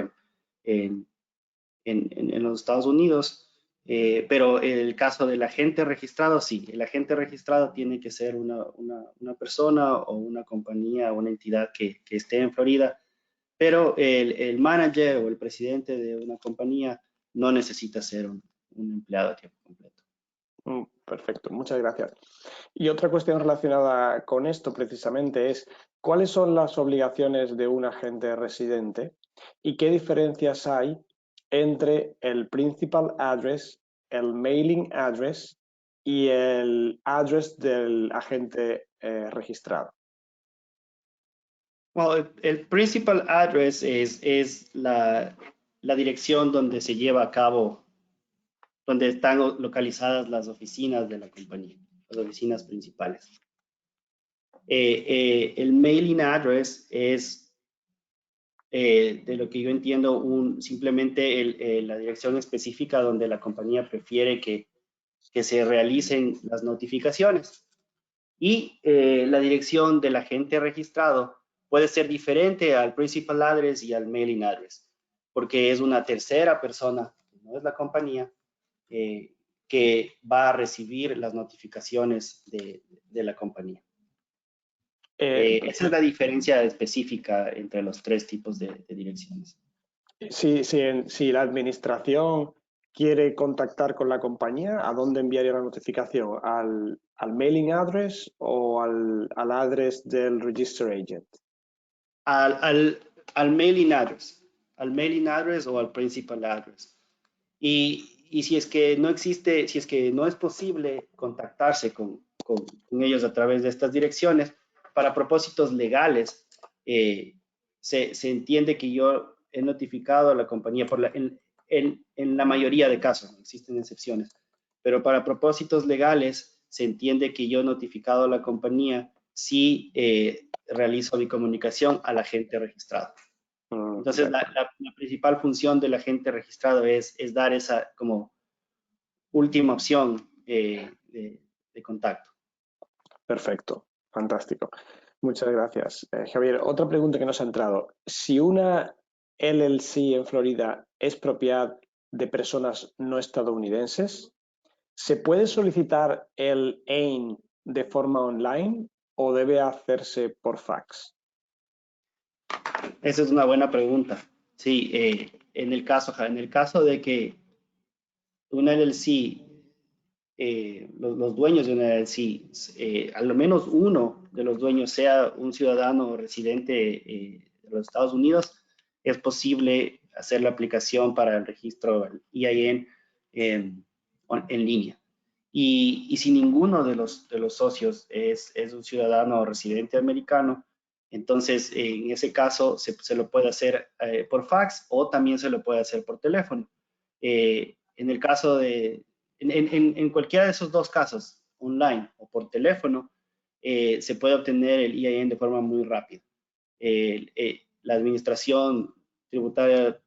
en los Estados Unidos. Pero el caso del agente registrado, sí, el agente registrado tiene que ser una persona o una compañía o una entidad que esté en Florida, pero el manager o el presidente de una compañía no necesita ser un empleado a tiempo completo. Perfecto, muchas gracias. Y otra cuestión relacionada con esto precisamente es, ¿cuáles son las obligaciones de un agente residente y qué diferencias hay entre el principal address, el mailing address y el address del agente registrado? Well, el principal address es la dirección donde se lleva a cabo, donde están localizadas las oficinas de la compañía, las oficinas principales. El mailing address es, de lo que yo entiendo, simplemente la dirección específica donde la compañía prefiere que se realicen las notificaciones. Y la dirección del agente registrado puede ser diferente al principal address y al mailing address, porque es una tercera persona, no es la compañía, que va a recibir las notificaciones de la compañía. Esa es la diferencia específica entre los tres tipos de direcciones. Si la administración quiere contactar con la compañía, ¿a dónde enviaría la notificación? ¿Al mailing address o al address del register agent? Al mailing address. Al mailing address o al principal address. Y si es que no existe, si es que no es posible contactarse con ellos a través de estas direcciones, para propósitos legales, se entiende que yo he notificado a la compañía en la mayoría de casos, no existen excepciones, pero para propósitos legales se entiende que yo he notificado a la compañía si realizo mi comunicación al agente registrado. Entonces, la principal función del agente registrado es dar esa como última opción de contacto. Perfecto, fantástico. Muchas gracias. Javier, otra pregunta que nos ha entrado. Si una LLC en Florida es propiedad de personas no estadounidenses, ¿se puede solicitar el AIN de forma online o debe hacerse por fax? Esa es una buena pregunta. Sí, en el caso de que una LLC, los dueños de una LLC, al menos uno de los dueños sea un ciudadano residente de los Estados Unidos, es posible hacer la aplicación para el registro EIN en línea. Y si ninguno de los socios es un ciudadano residente americano, entonces en ese caso se lo puede hacer por fax o también se lo puede hacer por teléfono. En el caso en cualquiera de esos dos casos, online o por teléfono, se puede obtener el EIN de forma muy rápida. La administración tributaria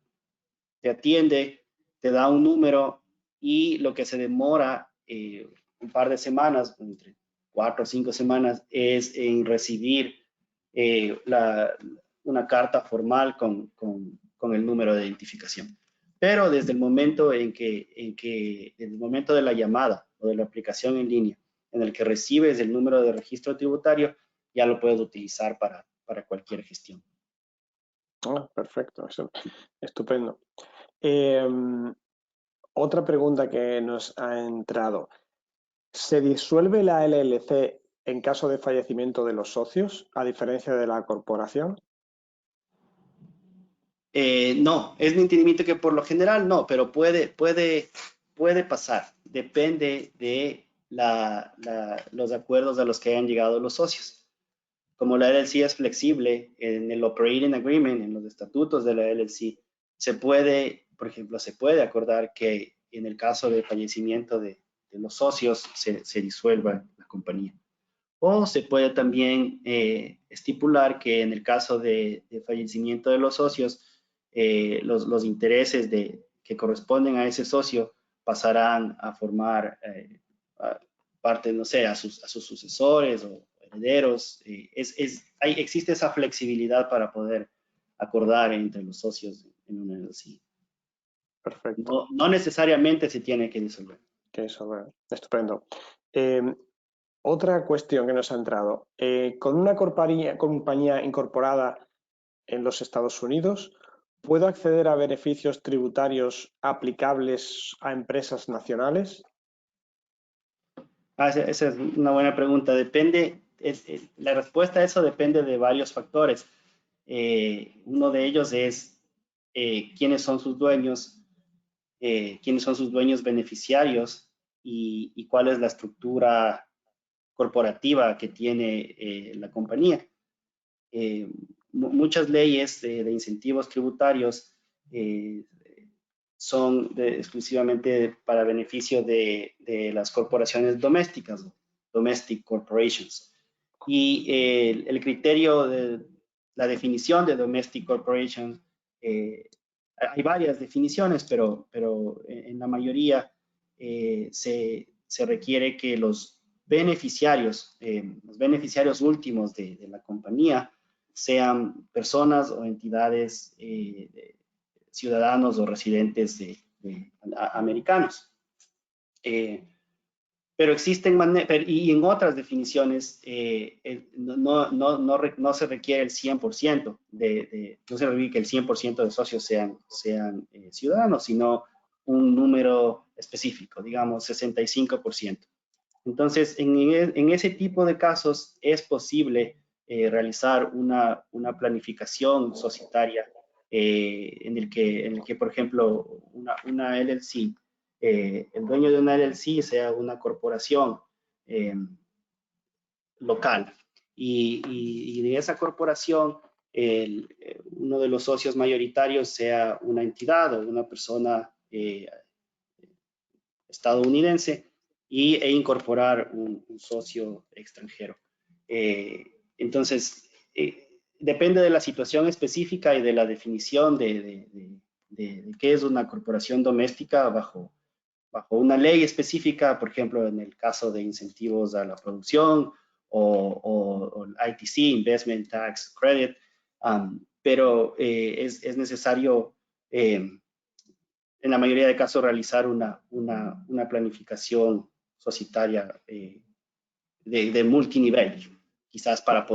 te atiende, te da un número y lo que se demora un par de semanas, entre 4 o 5 semanas, es en recibir una carta formal con el número de identificación. Pero desde el momento desde el momento de la llamada o de la aplicación en línea, en el que recibes el número de registro tributario, ya lo puedes utilizar para cualquier gestión. Perfecto, estupendo. Otra pregunta que nos ha entrado. ¿Se disuelve la LLC en caso de fallecimiento de los socios, a diferencia de la corporación? No, es mi entendimiento que por lo general no, pero puede pasar. Depende de los acuerdos a los que hayan llegado los socios. Como la LLC es flexible, en el Operating Agreement, en los estatutos de la LLC, por ejemplo, se puede acordar que en el caso de fallecimiento de los socios se disuelva la compañía. O se puede también estipular que en el caso de fallecimiento de los socios, los intereses que corresponden a ese socio pasarán a formar parte, no sé, a sus sucesores o herederos. Existe esa flexibilidad para poder acordar entre los socios en una LLC. Perfecto. No necesariamente se tiene que disolver. Que disolver. Estupendo. Otra cuestión que nos ha entrado. Con una compañía incorporada en los Estados Unidos, ¿puedo acceder a beneficios tributarios aplicables a empresas nacionales? Esa es una buena pregunta. Depende, la respuesta a eso depende de varios factores. Uno de ellos es quiénes son sus dueños, beneficiarios y cuál es la estructura corporativa que tiene la compañía. Muchas leyes de incentivos tributarios son exclusivamente para beneficio de las corporaciones domésticas, domestic corporations. Y el criterio de la definición de domestic corporation, hay varias definiciones, pero en la mayoría se requiere que los beneficiarios últimos de la compañía sean personas o entidades ciudadanos o residentes americanos. Pero existen y en otras definiciones no se requiere el 100% no se requiere que el 100% de socios sean ciudadanos, sino un número específico, digamos 65%. Entonces, en ese tipo de casos es posible realizar una planificación societaria en el que, por ejemplo, una LLC, el dueño de una LLC sea una corporación local y de esa corporación uno de los socios mayoritarios sea una entidad o una persona estadounidense e incorporar un socio extranjero. Entonces, depende de la situación específica y de la definición de qué es una corporación doméstica bajo una ley específica, por ejemplo, en el caso de incentivos a la producción o ITC, Investment Tax Credit, pero es necesario en la mayoría de casos realizar una planificación societaria de multinivel, quizás para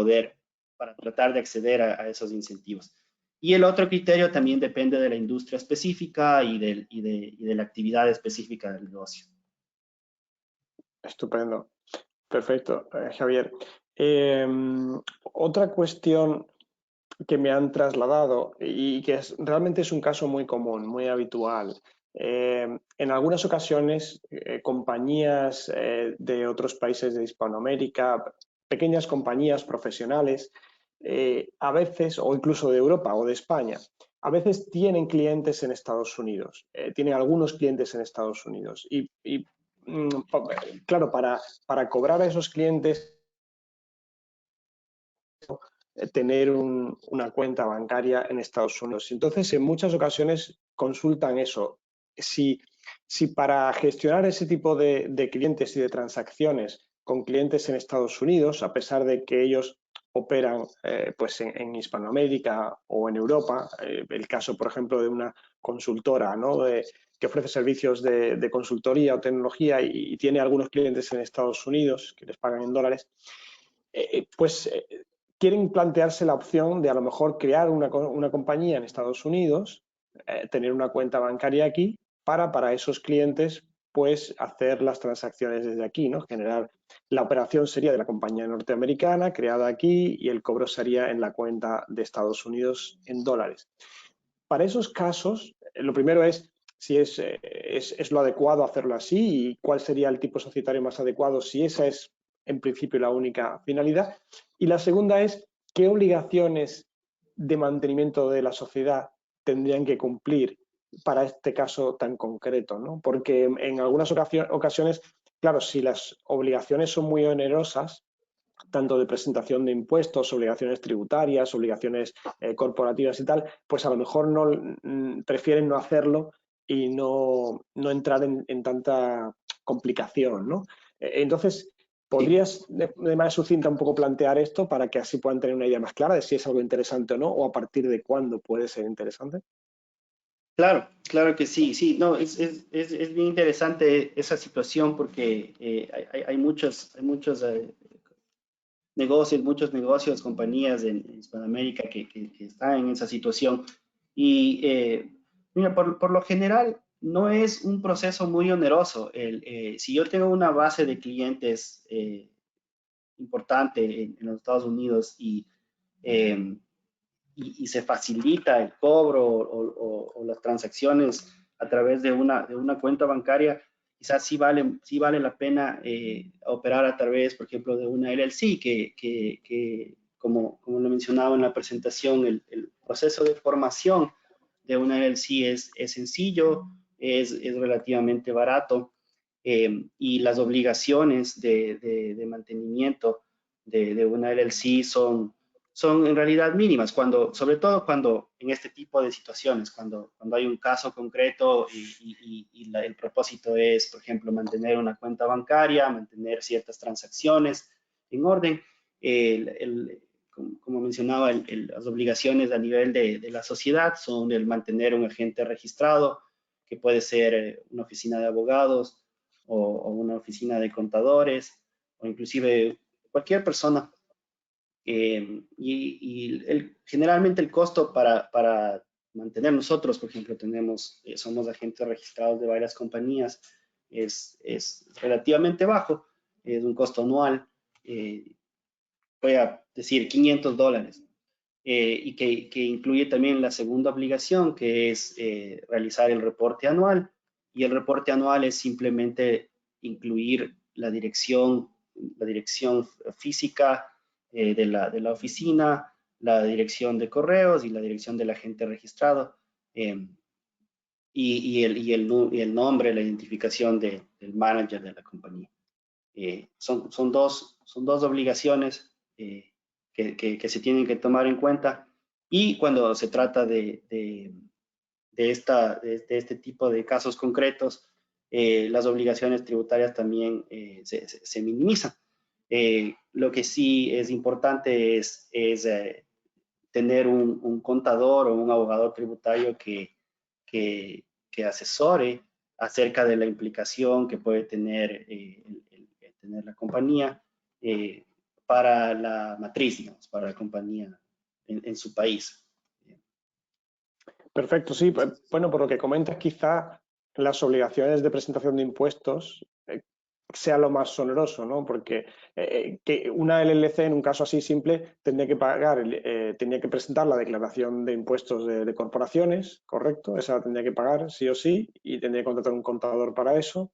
tratar de acceder a esos incentivos. Y el otro criterio también depende de la industria específica y de la actividad específica del negocio. Estupendo. Perfecto, Javier. Otra cuestión que me han trasladado y que realmente es un caso muy común, muy habitual. En algunas ocasiones, compañías de otros países de Hispanoamérica, pequeñas compañías profesionales, a veces, o incluso de Europa o de España, a veces tienen clientes en Estados Unidos, tienen algunos clientes en Estados Unidos. Claro, para cobrar a esos clientes, tener una cuenta bancaria en Estados Unidos. Entonces, en muchas ocasiones consultan eso. Si para gestionar ese tipo de clientes y de transacciones con clientes en Estados Unidos, a pesar de que ellos operan pues en Hispanoamérica o en Europa, el caso, por ejemplo, de una consultora, ¿no? que ofrece servicios de consultoría o tecnología y tiene algunos clientes en Estados Unidos que les pagan en dólares, quieren plantearse la opción de a lo mejor crear una compañía en Estados Unidos, tener una cuenta bancaria aquí para esos clientes pues hacer las transacciones desde aquí, ¿no? Generar, la operación sería de la compañía norteamericana creada aquí y el cobro sería en la cuenta de Estados Unidos en dólares. Para esos casos, lo primero es si es lo adecuado hacerlo así y cuál sería el tipo societario más adecuado si esa es en principio la única finalidad. Y la segunda es qué obligaciones de mantenimiento de la sociedad tendrían que cumplir para este caso tan concreto, ¿no? Porque en algunas ocasiones, claro, si las obligaciones son muy onerosas, tanto de presentación de impuestos, obligaciones tributarias, obligaciones corporativas y tal, pues a lo mejor prefieren no hacerlo y no entrar en tanta complicación, ¿no? Entonces, ¿podrías de manera sucinta un poco plantear esto para que así puedan tener una idea más clara de si es algo interesante o no, o a partir de cuándo puede ser interesante? Claro, claro que sí, sí, no, es bien interesante esa situación porque hay muchos negocios, muchos negocios, compañías en Hispanoamérica que están en esa situación. Y mira, por lo general no es un proceso muy oneroso. Si yo tengo una base de clientes importante en los Estados Unidos eh, y se facilita el cobro o las transacciones a través de una cuenta bancaria, quizás sí vale la pena operar a través, por ejemplo, de una LLC, como lo mencionaba en la presentación, el proceso de formación de una LLC es sencillo, es relativamente barato, y las obligaciones de mantenimiento de una LLC son en realidad mínimas, sobre todo cuando en este tipo de situaciones, cuando hay un caso concreto y el propósito es, por ejemplo, mantener una cuenta bancaria, mantener ciertas transacciones en orden. Como mencionaba, las obligaciones a nivel de la sociedad son el mantener un agente registrado, que puede ser una oficina de abogados o una oficina de contadores, o inclusive cualquier persona. Generalmente el costo para mantener nosotros, por ejemplo, somos agentes registrados de varias compañías, es relativamente bajo, es un costo anual, voy a decir $500, y que incluye también la segunda obligación, que es realizar el reporte anual, y el reporte anual es simplemente incluir la dirección física de la oficina, la dirección de correos y la dirección del agente registrado, y el nombre, la identificación del manager de la compañía. Son dos obligaciones que se tienen que tomar en cuenta, y cuando se trata de este tipo de casos concretos, las obligaciones tributarias también se minimizan. Lo que sí es importante es tener un contador o un abogado tributario que asesore acerca de la implicación que puede tener tener la compañía para la matriz, digamos, para la compañía en su país. Perfecto, sí. Bueno, por lo que comentas, quizá las obligaciones de presentación de impuestos sea lo más oneroso, ¿no? Porque que una LLC en un caso así simple tendría que pagar, tendría que presentar la declaración de impuestos de corporaciones, ¿correcto? Esa la tendría que pagar sí o sí y tendría que contratar un contador para eso.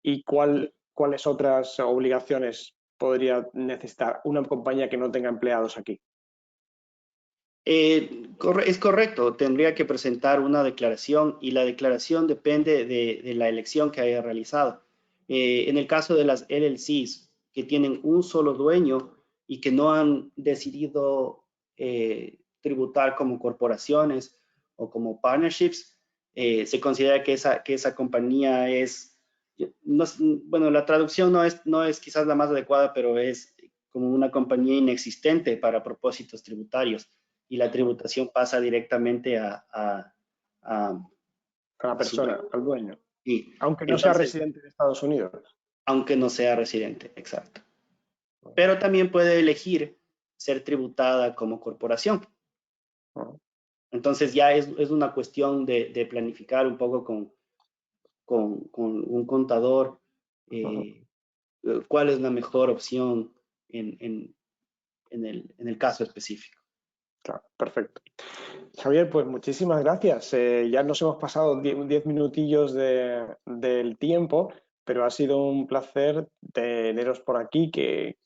¿Y cuáles otras obligaciones podría necesitar una compañía que no tenga empleados aquí? Es correcto, tendría que presentar una declaración, y la declaración depende de la elección que haya realizado. En el caso de las LLCs que tienen un solo dueño y que no han decidido tributar como corporaciones o como partnerships, se considera que esa compañía bueno, la traducción no es quizás la más adecuada, pero es como una compañía inexistente para propósitos tributarios, y la tributación pasa directamente a A la su persona, dueño. al dueño, Y aunque no sea entonces, residente de Estados Unidos. aunque no sea residente, exacto. Pero también puede elegir ser tributada como corporación. ¿No? Entonces ya es una cuestión de planificar un poco con un contador cuál es la mejor opción en el caso específico. Claro, perfecto. Javier, pues muchísimas gracias. Ya nos hemos pasado 10 minutillos del tiempo, pero ha sido un placer teneros por aquí, que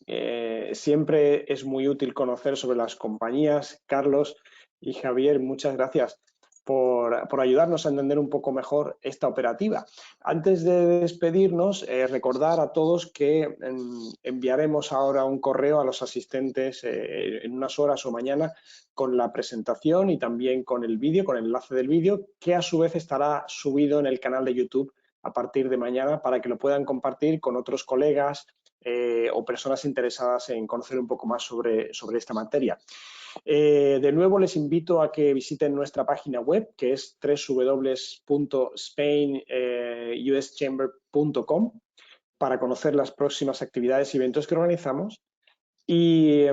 siempre es muy útil conocer sobre las compañías. Carlos y Javier, muchas gracias por ayudarnos a entender un poco mejor esta operativa. Antes de despedirnos, recordar a todos que enviaremos ahora un correo a los asistentes en unas horas o mañana con la presentación y también con el vídeo, con el enlace del vídeo, que a su vez estará subido en el canal de YouTube a partir de mañana para que lo puedan compartir con otros colegas o personas interesadas en conocer un poco más sobre esta materia. De nuevo, les invito a que visiten nuestra página web, que es www.spainuschamber.com, para conocer las próximas actividades y eventos que organizamos. Y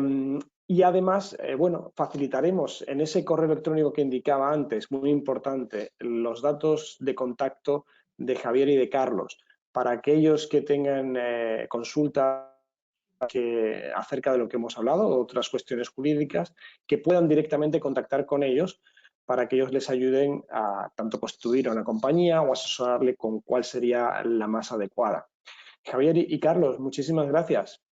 además, bueno, facilitaremos en ese correo electrónico que indicaba antes, muy importante, los datos de contacto de Javier y de Carlos, para aquellos que tengan consulta acerca de lo que hemos hablado, otras cuestiones jurídicas, que puedan directamente contactar con ellos para que ellos les ayuden a tanto constituir una compañía o asesorarle con cuál sería la más adecuada. Javier y Carlos, muchísimas gracias.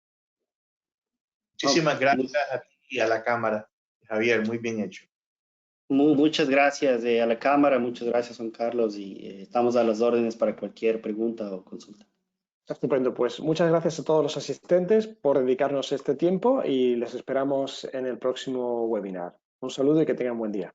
Muchísimas gracias a ti y a la Cámara, Javier, muy bien hecho. Muchas gracias a la Cámara, muchas gracias Juan Carlos y estamos a las órdenes para cualquier pregunta o consulta. Estupendo, pues muchas gracias a todos los asistentes por dedicarnos este tiempo y les esperamos en el próximo webinar. Un saludo y que tengan buen día.